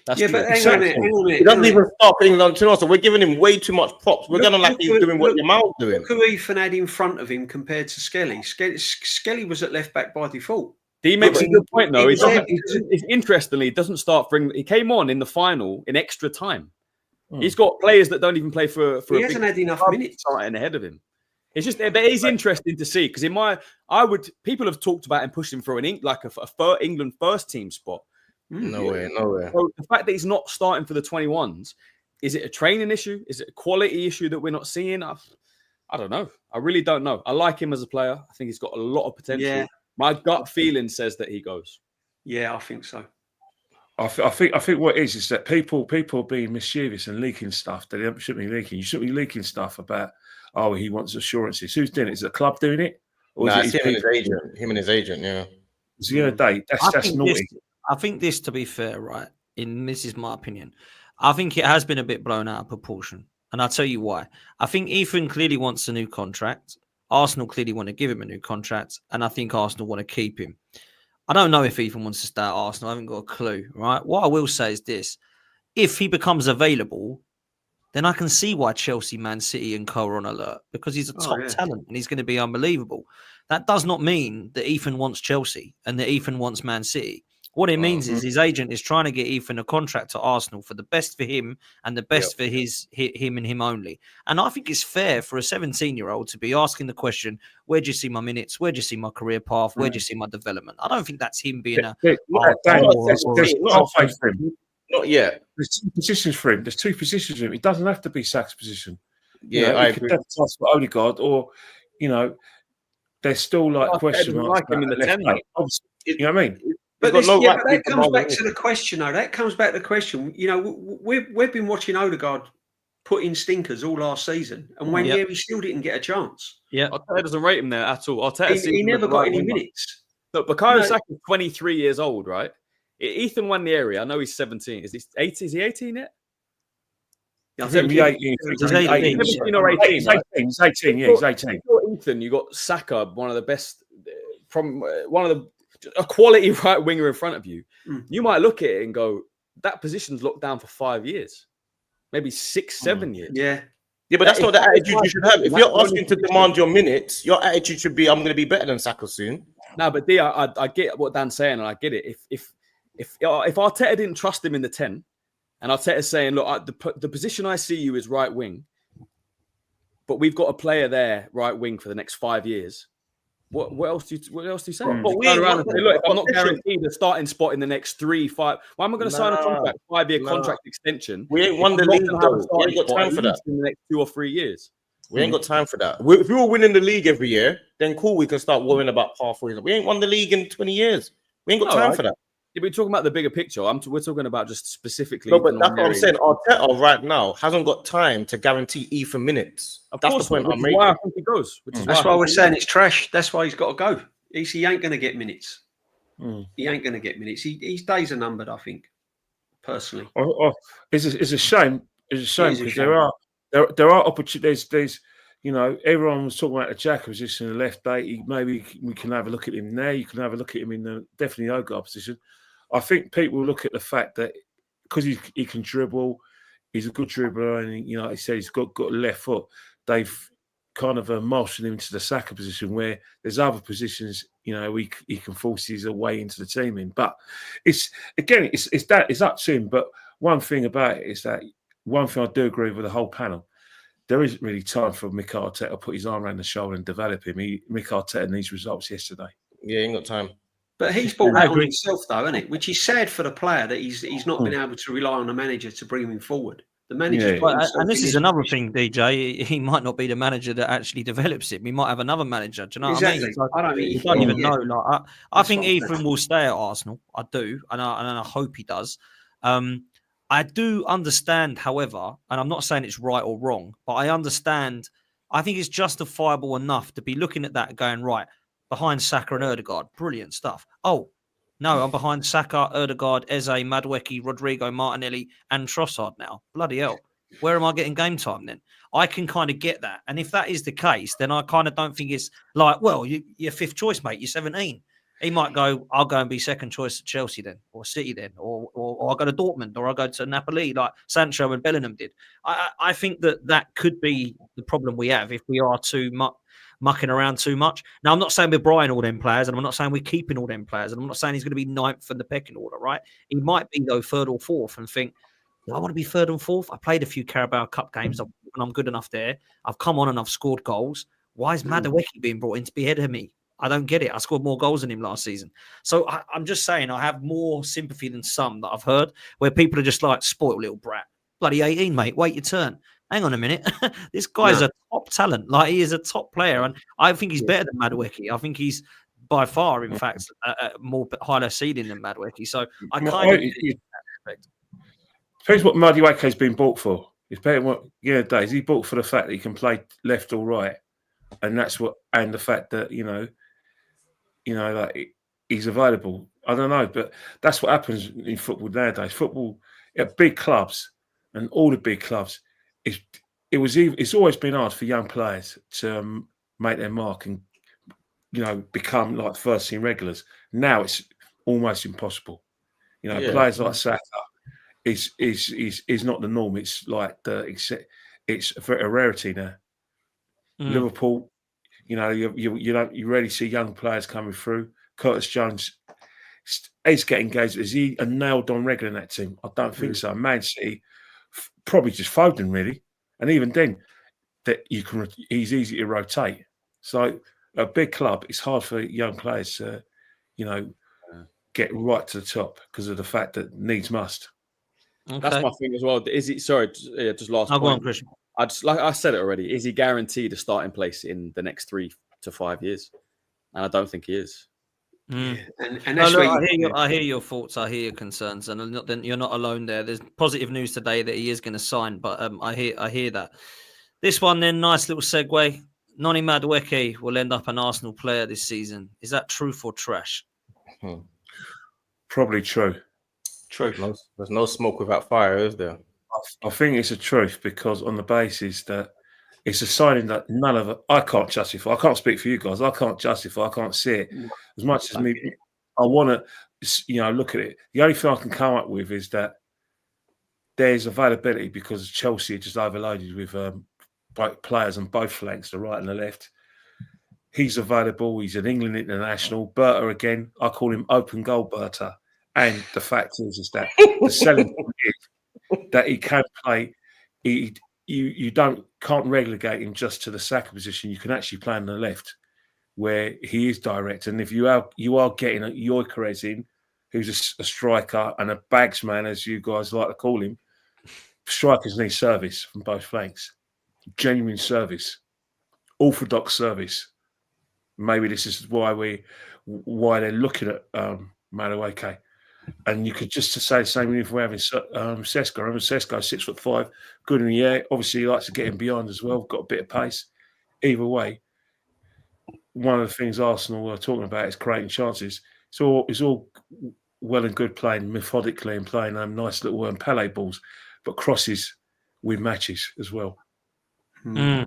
That's Yeah, but hang on a minute. He doesn't even start for England under 21s, so we're giving him way too much props. We're going like he's doing what Yamal's doing. Look who Ethan had in front of him compared to Skelly. Skelly was at left back by default. He makes a good point, though. Interestingly, he doesn't start for England. He came on in the final in extra time. He's got players that don't even play for he hasn't had enough minutes starting ahead of him. It's just, but it's interesting to see because people have talked about him pushing for a England first team spot. No way. So the fact that he's not starting for the 21s, is it a training issue? Is it a quality issue that we're not seeing? I don't know. I really don't know. I like him as a player. I think he's got a lot of potential. Yeah. My gut feeling says that he goes. Yeah, I think so. I think what it is that people are being mischievous and leaking stuff that they shouldn't be leaking. You shouldn't be leaking stuff about, he wants assurances. Who's doing it? Is the club doing it? Or It's him and his agent. Him and his agent, yeah. At the end of the day, that's naughty. I think this, to be fair, right, this is my opinion, I think it has been a bit blown out of proportion. And I'll tell you why. I think Ethan clearly wants a new contract. Arsenal clearly want to give him a new contract. And I think Arsenal want to keep him. I don't know if Ethan wants to stay at Arsenal. I haven't got a clue, right? What I will say is this. If he becomes available, then I can see why Chelsea, Man City and co are on alert, because he's a top talent and he's going to be unbelievable. That does not mean that Ethan wants Chelsea and that Ethan wants Man City. What it means is his agent is trying to get Ethan a contract to Arsenal for the best for him and the best for him and him only. And I think it's fair for a 17-year-old to be asking the question, where do you see my minutes? Where do you see my career path? Where do you see my development? I don't think that's him being not yet. There's two positions for him. It doesn't have to be Saka's position. Yeah, I agree. Could ask for Odegaard, or there's still question marks. Like him in the 10, you know what I mean? But that comes back to the question, though. That comes back to the question. We've been watching Odegaard put in stinkers all last season, and Nwaneri still didn't get a chance. Yeah, Arteta doesn't rate him there at all. He never got any minutes. Look, Bukayo Saka's 23 years old, right? Ethan Nwaneri, I know he's 17. Is he 18? Is he 18 yet? I think he's 18. He's 18. He's 18. Yeah, he's 18. Ethan, you got Saka, one of the best, a quality right winger in front of you. You might look at it and go, that position's locked down for 5 years, maybe 6, 7 years. Yeah, but that's not the attitude you should have. If you're asking to demand your minutes, your attitude should be, I'm going to be better than Saka soon. No, but I get what Dan's saying, and I get it. If Arteta didn't trust him in the 10, and Arteta's saying, look, the position I see you is right wing, but we've got a player there right wing for the next 5 years. What else do you say? But we around and say, look, if I'm not guaranteed a starting spot in the next 3, 5, why am I going to sign a contract, 5-year contract extension? We ain't won the league, though. We ain't got time for that in the next 2 or 3 years. We ain't got time for that. If we were winning the league every year, then cool, we can start worrying about pathways. We ain't won the league in 20 years. We ain't got time for that. Yeah, we're talking about the bigger picture. We're talking about just specifically. No, but that's what I'm saying. Arteta right now hasn't got time to guarantee Ethan minutes. That's the point I'm making. Why I think he goes. That's why we're saying it's trash. That's why he's got to go. He ain't going to get minutes. He ain't going to get minutes. His days are numbered, I think, personally. It's a shame. It's a shame is a because shame. there are opportunities. There's everyone was talking about the Jack position in the left day. Maybe we can have a look at him there. You can have a look at him in the definitely Odegaard position. I think people look at the fact that because he can dribble, he's a good dribbler, and he said he's got a left foot. They've kind of marshaled him into the Saka position where there's other positions he can force his way into the team in. But it's up to him. But one thing about it is that one thing I do agree with the whole panel. There isn't really time for Mikel Arteta to put his arm around the shoulder and develop him. Mikel Arteta needs results yesterday. Yeah, he ain't got time. But he's brought I that on agree. himself, though, isn't it? Which is sad for the player that he's not been able to rely on a manager to bring him forward. The manager's Yeah. put Well, himself and this in is another thing, DJ. He might not be the manager that actually develops it. We might have another manager. Do you know what I Exactly. mean? So I don't we think don't even yeah. know. Like, I That's think what I'm Ethan saying. will stay at Arsenal. I do, and I hope he does. I do understand, however, and I'm not saying it's right or wrong, but I understand. I think it's justifiable enough to be looking at that, and going right behind Saka and Odegaard. Brilliant stuff. Oh. No, I'm behind Saka, Odegaard, Eze, Madueke, Rodrygo, Martinelli, and Trossard now. Bloody hell. Where am I getting game time then? I can kind of get that. And if that is the case, then I kind of don't think it's like, well, you're fifth choice, mate. You're 17. He might go, I'll go and be second choice at Chelsea then, or City then, or I'll go to Dortmund, or I'll go to Napoli like Sancho and Bellingham did. I think that could be the problem we have if we are too mucking around too much. Now, I'm not saying we're buying all them players, and I'm not saying we're keeping all them players, and I'm not saying he's going to be ninth in the pecking order, right? He might be, though, third or fourth and think, do I want to be third and fourth? I played a few Carabao Cup games, and I'm good enough there. I've come on and I've scored goals. Why is Madueke being brought in to be ahead of me? I don't get it. I scored more goals than him last season. So I'm just saying I have more sympathy than some that I've heard where people are just like, spoiled little brat. Bloody 18, mate. Wait your turn. Hang on a minute. This guy's a top talent. Like, he is a top player. And I think he's better than Madueke. I think he's by far, in fact, more higher ceiling than Madueke. So I kind of depends what Madueke's been bought for. It's better what days he bought for the fact that he can play left or right, and that's what, and the fact that like he's available. I don't know, but that's what happens in football nowadays. Football at big clubs and all the big clubs, it's always been hard for young players to make their mark and become like first team regulars. Now it's almost impossible. Players like Saka is not the norm. It's like it's a rarity now. Liverpool, you rarely see young players coming through. Curtis Jones is getting engaged. Is he a nailed on regular in that team? I don't think so. Man City probably just Foden really, and even then, he's easy to rotate. So a big club, it's hard for young players to, get right to the top because of the fact that needs must. Okay. That's my thing as well. Is he? Sorry, just last point. Go on, Christian. Like I said it already. Is he guaranteed a starting place in the next 3 to 5 years? And I don't think he is. And that's I hear your thoughts. I hear your concerns, and you're not alone there. There's positive news today that he is going to sign, but I hear that. This one, then, nice little segue. Noni Madueke will end up an Arsenal player this season. Is that truth or trash? Probably true. Truth. There's no smoke without fire, is there? I think it's a truth because on the basis that it's a signing that none of it, I can't justify. I can't speak for you guys. I can't justify. I can't see it as much as me. I want to, look at it. The only thing I can come up with is that there's availability because Chelsea are just overloaded with players on both flanks, the right and the left. He's available. He's an England international. Berta again. I call him open goal Berta. And the fact is that the selling point is that he can play. You can't relegate him just to the Saka position. You can actually play on the left, where he is direct. And if you are getting a Gyokeres in, who's a striker and a bagsman, as you guys like to call him, strikers need service from both flanks, genuine service, orthodox service. Maybe this is why they're looking at Madueke. And you could just say the same if we're having Sesko. Remember, Sesko 6'5", good in the air. Obviously, he likes to get in beyond as well. Got a bit of pace. Either way, one of the things Arsenal are talking about is creating chances. It's all well and good playing methodically and playing nice little Pele balls, but crosses win matches as well. I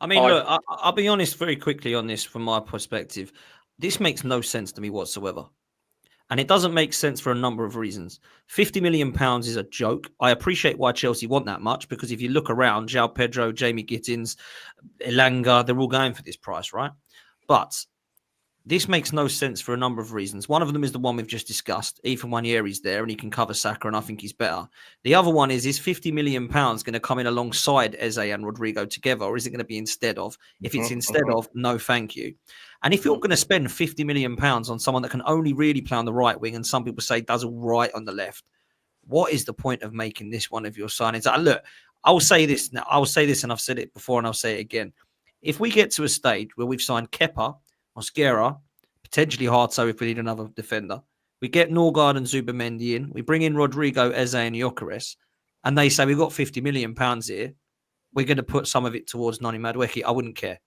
mean, look, I'll be honest very quickly on this from my perspective. This makes no sense to me whatsoever. And it doesn't make sense for a number of reasons. £50 million is a joke. I appreciate why Chelsea want that much, because if you look around, João Pedro, Jamie Gittins, Elanga, they're all going for this price, right? But this makes no sense for a number of reasons. One of them is the one we've just discussed. Ethan Nwaneri's there and he can cover Saka, and I think he's better. The other one is £50 million going to come in alongside Eze and Rodrygo together, or is it going to be instead of? If it's instead of, no thank you. And if you're going to spend £50 million on someone that can only really play on the right wing, and some people say does all right on the left, what is the point of making this one of your signings? Look, I'll say this now. I'll say this, and I've said it before and I'll say it again. If we get to a stage where we've signed Kepa, Mosquera, potentially Harto if we need another defender, we get Norgard and Zubamendi in, we bring in Rodrygo, Eze and Gyokeres, and they say we've got £50 million here, we're going to put some of it towards Noni Madueke, I wouldn't care.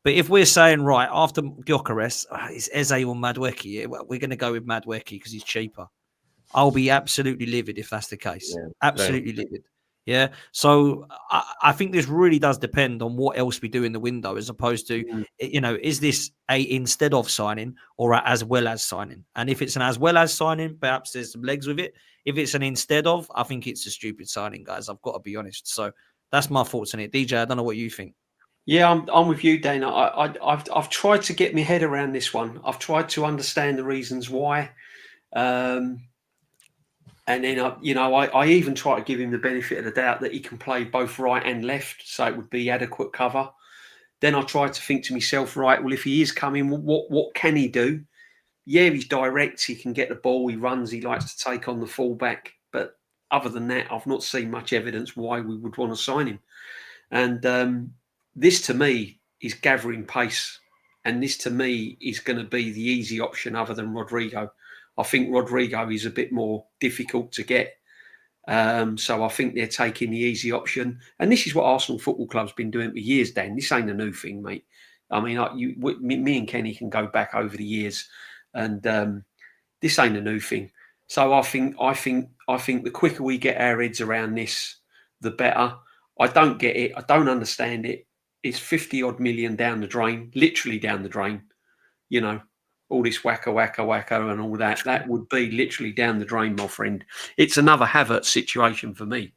But if we're saying, right, after Gyokeres, it's Eze or Madueke, we're going to go with Madueke because he's cheaper, I'll be absolutely livid if that's the case. Yeah, absolutely livid. Yeah. So I think this really does depend on what else we do in the window, as opposed to, is this a instead of signing or a as well as signing? And if it's an as well as signing, perhaps there's some legs with it. If it's an instead of, I think it's a stupid signing, guys. I've got to be honest. So that's my thoughts on it. DJ, I don't know what you think. Yeah, I'm with you, Dana. I've tried to get my head around this one. I've tried to understand the reasons why. And then, I even try to give him the benefit of the doubt that he can play both right and left, so it would be adequate cover. Then I try to think to myself, right, well, if he is coming, what can he do? Yeah, he's direct. He can get the ball. He runs. He likes to take on the fullback. But other than that, I've not seen much evidence why we would want to sign him. And this, to me, is gathering pace. And this, to me, is going to be the easy option other than Rodrygo. I think Rodrygo is a bit more difficult to get. So I think they're taking the easy option. And this is what Arsenal Football Club's been doing for years, Dan. This ain't a new thing, mate. I mean, me and Kenny can go back over the years, and this ain't a new thing. So I think the quicker we get our heads around this, the better. I don't get it. I don't understand it. It's 50 odd million down the drain, literally down the drain. All this wacka and all that. That would be literally down the drain, my friend. It's another Havertz situation for me.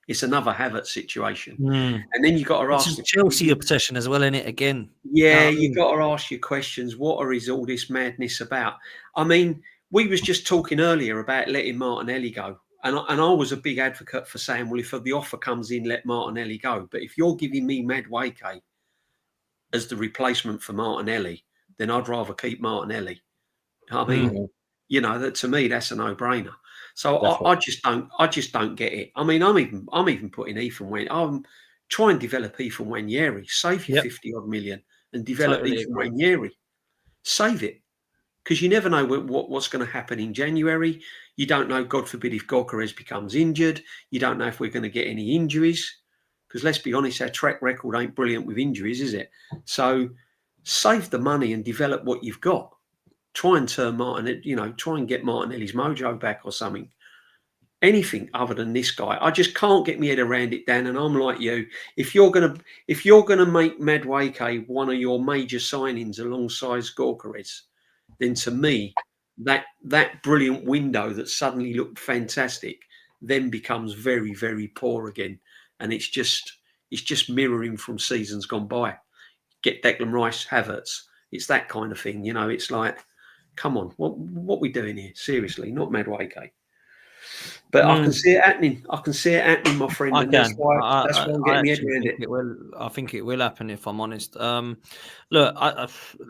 It's another Havertz situation. And then you got to ask... Chelsea obsession as well, isn't it, again? Yeah, you got to ask your questions. What is all this madness about? I mean, we was just talking earlier about letting Martinelli go. And I was a big advocate for saying, well, if the offer comes in, let Martinelli go. But if you're giving me Madueke as the replacement for Martinelli, then I'd rather keep Martinelli. I mean, that to me, that's a no-brainer. So I just don't get it. I mean, I'm even putting Ethan Nwaneri. I'm trying to develop Ethan Nwaneri. Save your 50 odd million and develop Ethan Nwaneri. Save it, because you never know what's going to happen in January. You don't know, God forbid, if Gyokeres becomes injured. You don't know if we're going to get any injuries, because let's be honest, our track record ain't brilliant with injuries, is it? So save the money and develop what you've got. Try and turn try and get Martinelli's mojo back or something. Anything other than this guy. I just can't get my head around it, Dan. And I'm like you. If you're gonna make Madueke one of your major signings alongside Gyokeres, then to me, that brilliant window that suddenly looked fantastic then becomes very, very poor again. And it's just mirroring from seasons gone by. Get Declan Rice, Havertz. It's that kind of thing, It's like, come on, what are we doing here? Seriously, not Madueke. But I can see it happening. My friend. And that's why I'm getting my head around it. I think it will happen, if I'm honest. Look,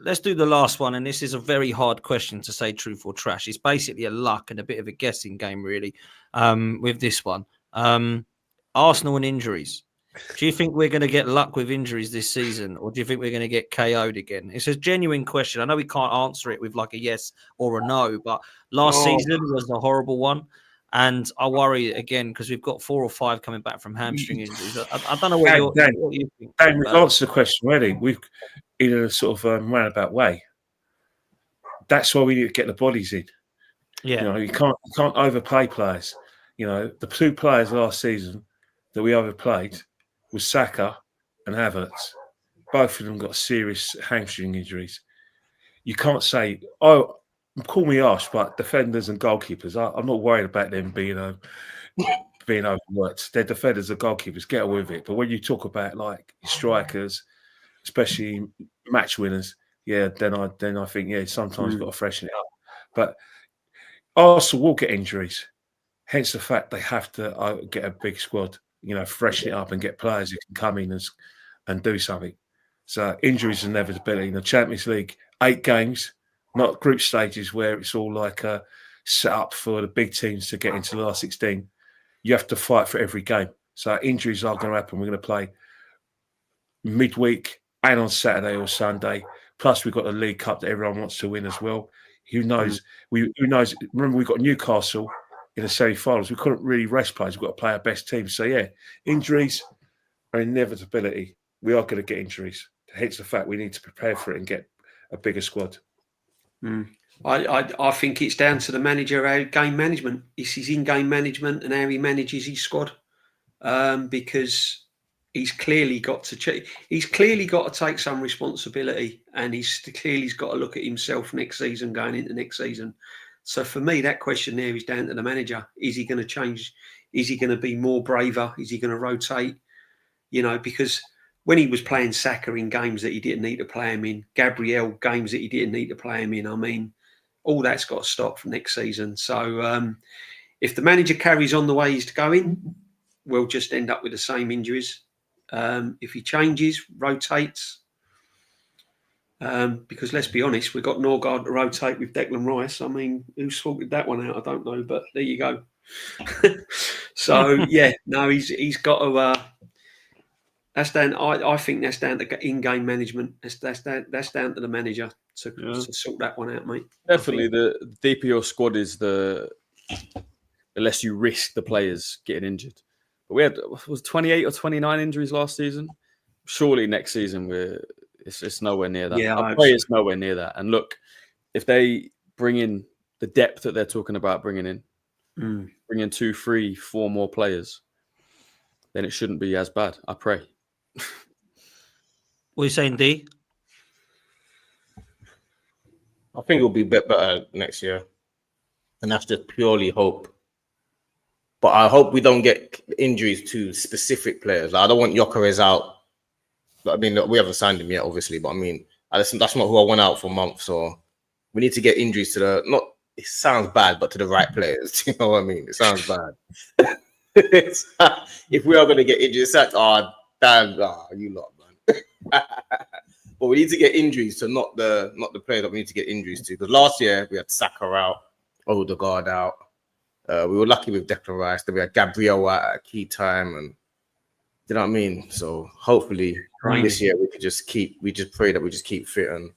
let's do the last one. And this is a very hard question to say truth or trash. It's basically a luck and a bit of a guessing game, really, with this one. Arsenal and injuries. Do you think we're going to get luck with injuries this season, or do you think we're going to get KO'd again? It's a genuine question. I know we can't answer it with like a yes or a no, but last season was a horrible one. And I worry again because we've got 4 or 5 coming back from hamstring injuries. I don't know what you think. Dan, we've answered the question already. We've in a sort of roundabout way. That's why we need to get the bodies in. Yeah, you can't overpay players. You know, the two players last season that we overplayed was Saka and Havertz. Both of them got serious hamstring injuries. You can't say, oh, call me harsh, but defenders and goalkeepers, I'm not worried about them being overworked. They're defenders and goalkeepers, get away with it. But when you talk about like strikers, especially match winners, yeah, then I think, yeah, sometimes you've got to freshen it up. But Arsenal will get injuries. Hence the fact they have to get a big squad, you know, freshen it up and get players who can come in and do something. So injuries are inevitability. In the Champions League, 8 games, not group stages where it's all like set up for the big teams to get into the last 16. You have to fight for every game. So injuries are going to happen. We're going to play midweek and on Saturday or Sunday. Plus, we've got the League Cup that everyone wants to win as well. Who knows? Who knows? Remember, we got Newcastle in the semi-finals. We couldn't really rest players. We've got to play our best team. So, yeah, injuries are inevitability. We are going to get injuries. Hence the fact we need to prepare for it and get a bigger squad. I think it's down to the manager, our game management. It's his in-game management and how he manages his squad, because he's clearly got to take some responsibility, and he's got to look at himself next season, going into next season. So for me, that question there is down to the manager. Is he going to change? Is he going to be more braver? Is he going to rotate? You know, because when he was playing Saka in games that he didn't need to play him in, Gabriel games that he didn't need to play him in, I mean, all that's got to stop for next season. So if the manager carries on the way he's going, we'll just end up with the same injuries. If he changes, rotates, because let's be honest, we've got Norgard to rotate with Declan Rice. I mean, who sorted that one out? I don't know, but there you go. So yeah, no, he's got to. That's down. I think that's down to in-game management. That's down to the manager to sort that one out, mate. Definitely, the deeper your squad is, the less you risk the players getting injured. But we had 28 or 29 injuries last season. Surely next season it's nowhere near that. Yeah, I pray it's nowhere near that. And look, if they bring in the depth that they're talking about bringing in, bring in 2, 3, 4 more players, then it shouldn't be as bad. I pray. What are you saying, D? I think it'll be a bit better next year. And that's just purely hope. But I hope we don't get injuries to specific players. Like, I don't want Gyokeres out. I mean, we haven't signed him yet, obviously. But I mean, that's not who I want out for months. So we need to get injuries to it sounds bad, but to the right players. You know what I mean? It sounds bad. If we are going to get injuries, it's like, you lot, man. But we need to get injuries to not the players that we need to get injuries to. Because last year we had Saka out, Odegaard out. We were lucky with Declan Rice. Then we had Gabriel out at a key time, and you know what I mean. So hopefully this year we pray that we just keep fit. And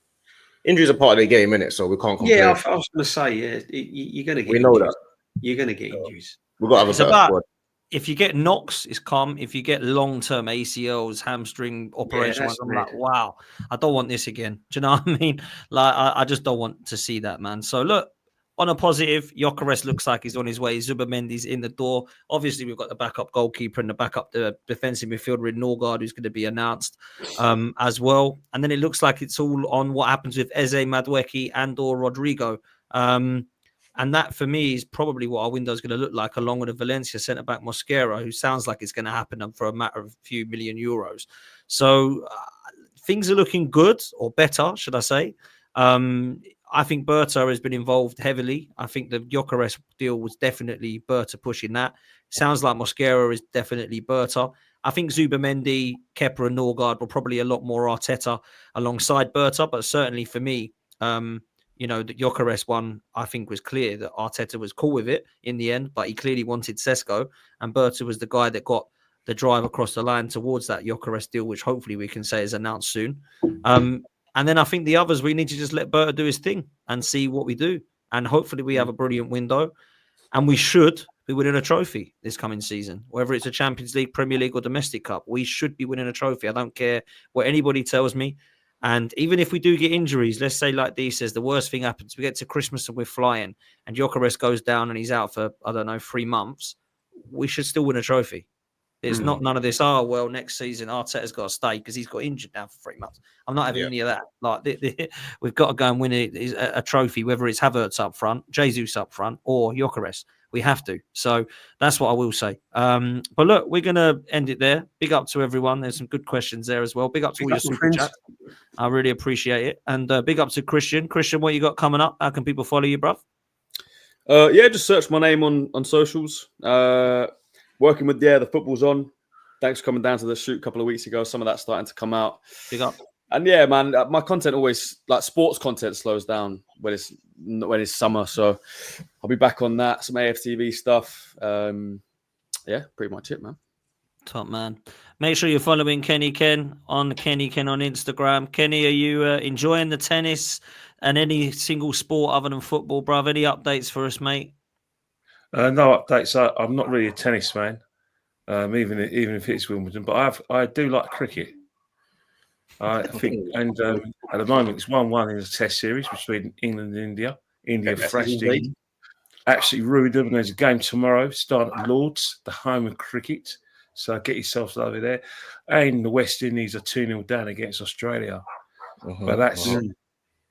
injuries are part of the game, innit? So we can't complain. Yeah, I was going to say, yeah, you're going to get. We know injuries. that You're going to get injuries. We've got to have a better squad. If you get knocks, it's calm. If you get long-term ACLs, hamstring operations, I'm like, wow, I don't want this again. Do you know what I mean? Like, I just don't want to see that, man. So look, on a positive, Gyokeres looks like he's on his way. Zubamendi's in the door. Obviously, we've got the backup goalkeeper and the backup defensive midfielder in Norgard, who's going to be announced as well. And then it looks like it's all on what happens with Eze, Madueke, and/or Rodrygo. And that, for me, is probably what our window is going to look like, along with the Valencia centre-back Mosquera, who sounds like it's going to happen for a matter of a few million euros. So things are looking good, or better, should I say. I think Berta has been involved heavily. I think the Gyokeres deal was definitely Berta pushing that. Sounds like Mosquera is definitely Berta. I think Zubamendi, Kepa and Norgard were probably a lot more Arteta alongside Berta, but certainly for me, the Gyokeres one, I think, was clear that Arteta was cool with it in the end, but he clearly wanted Sesko, and Berta was the guy that got the drive across the line towards that Gyokeres deal, which hopefully we can say is announced soon. And then I think the others, we need to just let Berta do his thing and see what we do. And hopefully we have a brilliant window, and we should be winning a trophy this coming season, whether it's a Champions League, Premier League or Domestic Cup. We should be winning a trophy. I don't care what anybody tells me. And even if we do get injuries, let's say like Dee says, the worst thing happens. We get to Christmas and we're flying and Gyokeres goes down and he's out for, 3 months. we should still win a trophy. It's not none of this. Oh well, next season Arteta's got to stay because he's got injured now for 3 months. I'm not having any of that. Like we've got to go and win a trophy, whether it's Havertz up front, Jesus up front, or Gyokeres. We have to. So that's what I will say. But look, we're gonna end it there. Big up to everyone. There's some good questions there as well. Big up to all your super chats. I really appreciate it. And big up to Christian. Christian, what you got coming up? How can people follow you, bruv? Yeah, just search my name on socials. Working with the football's on. Thanks for coming down to the shoot a couple of weeks ago. Some of that's starting to come out. Big up. And yeah, man, my content always, like sports content, slows down when it's summer. So I'll be back on that. Some AFTV stuff. Yeah, pretty much it, man. Top man. Make sure you're following Kenny Ken on Instagram. Kenny, are you enjoying the tennis and any single sport other than football, bruv? Any updates for us, mate? No updates. I'm not really a tennis fan, even if it's Wimbledon. But I do like cricket. I think, and at the moment it's 1-1 in the Test series between England and India. India thrashed England, absolutely ruined them. And there's a game tomorrow, starting at Lords, the home of cricket. So get yourselves over there. And the West Indies are 2-0 down against Australia. But that's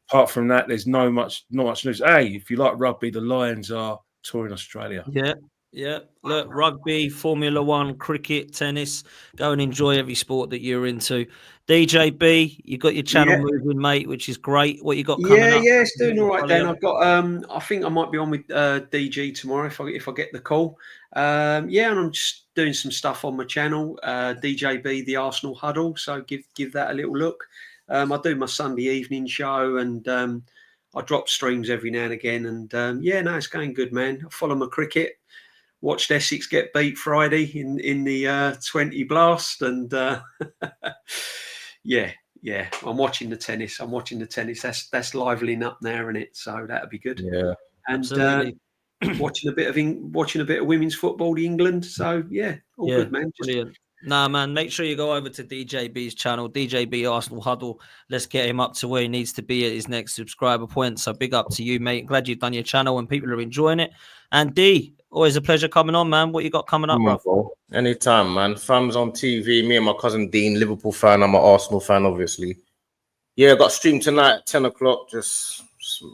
apart from that, there's not much news. Hey, if you like rugby, the Lions are touring Australia. Yeah. Look, rugby, Formula One, cricket, tennis. Go and enjoy every sport that you're into. DJB, you got your channel moving, mate, which is great. What you got coming up? Yeah, it's doing all right. Then I've got. I think I might be on with DG tomorrow if I get the call. And I'm just doing some stuff on my channel, DJB, the Arsenal Huddle. So give that a little look. I do my Sunday evening show, and I drop streams every now and again. And it's going good, man. I follow my cricket. Watched Essex get beat Friday in the 20 blast, and I'm watching the tennis. That's liveling up now, isn't it? So that'll be good. Yeah, and watching a bit of women's football, England. So all good, man. Brilliant. Nah, man, make sure you go over to DJB's channel, DJB Arsenal Huddle. Let's get him up to where he needs to be at his next subscriber point. So big up to you, mate. Glad you've done your channel and people are enjoying it. And D, always a pleasure coming on, man. What you got coming up, bro? Anytime, man. Fam's on TV. Me and my cousin Dean, Liverpool fan. I'm an Arsenal fan, obviously. Yeah, I got stream tonight at 10 o'clock. Just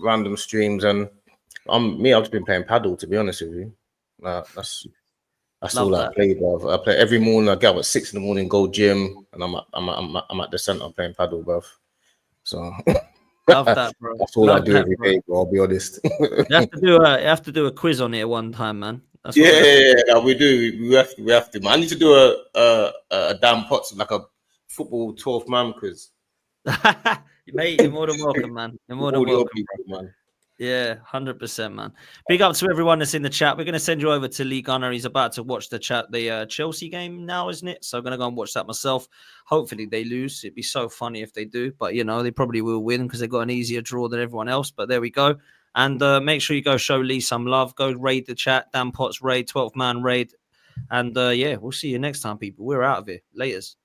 random streams. And I've just been playing paddle, to be honest with you. That's all I play, bro. I play every morning. I get up at 6 in the morning, go gym, and I'm at the centre playing paddle, bro. So love that, bro. That's all I do every day, bro. I'll be honest. You have to do a quiz on here one time, man. That's we do. We have to. Man. I need to do a damn pots like a football 12 man quiz. Mate, you're more than welcome, man. You're more than welcome, man. Yeah, 100%, man. Big up to everyone that's in the chat. We're going to send you over to Lee Gunner. He's about to watch the Chelsea game now, isn't it? So I'm going to go and watch that myself. Hopefully they lose. It'd be so funny if they do. But, they probably will win because they've got an easier draw than everyone else. But there we go. And make sure you go show Lee some love. Go raid the chat. Dan Potts raid, 12-man raid. And, we'll see you next time, people. We're out of here. Laters.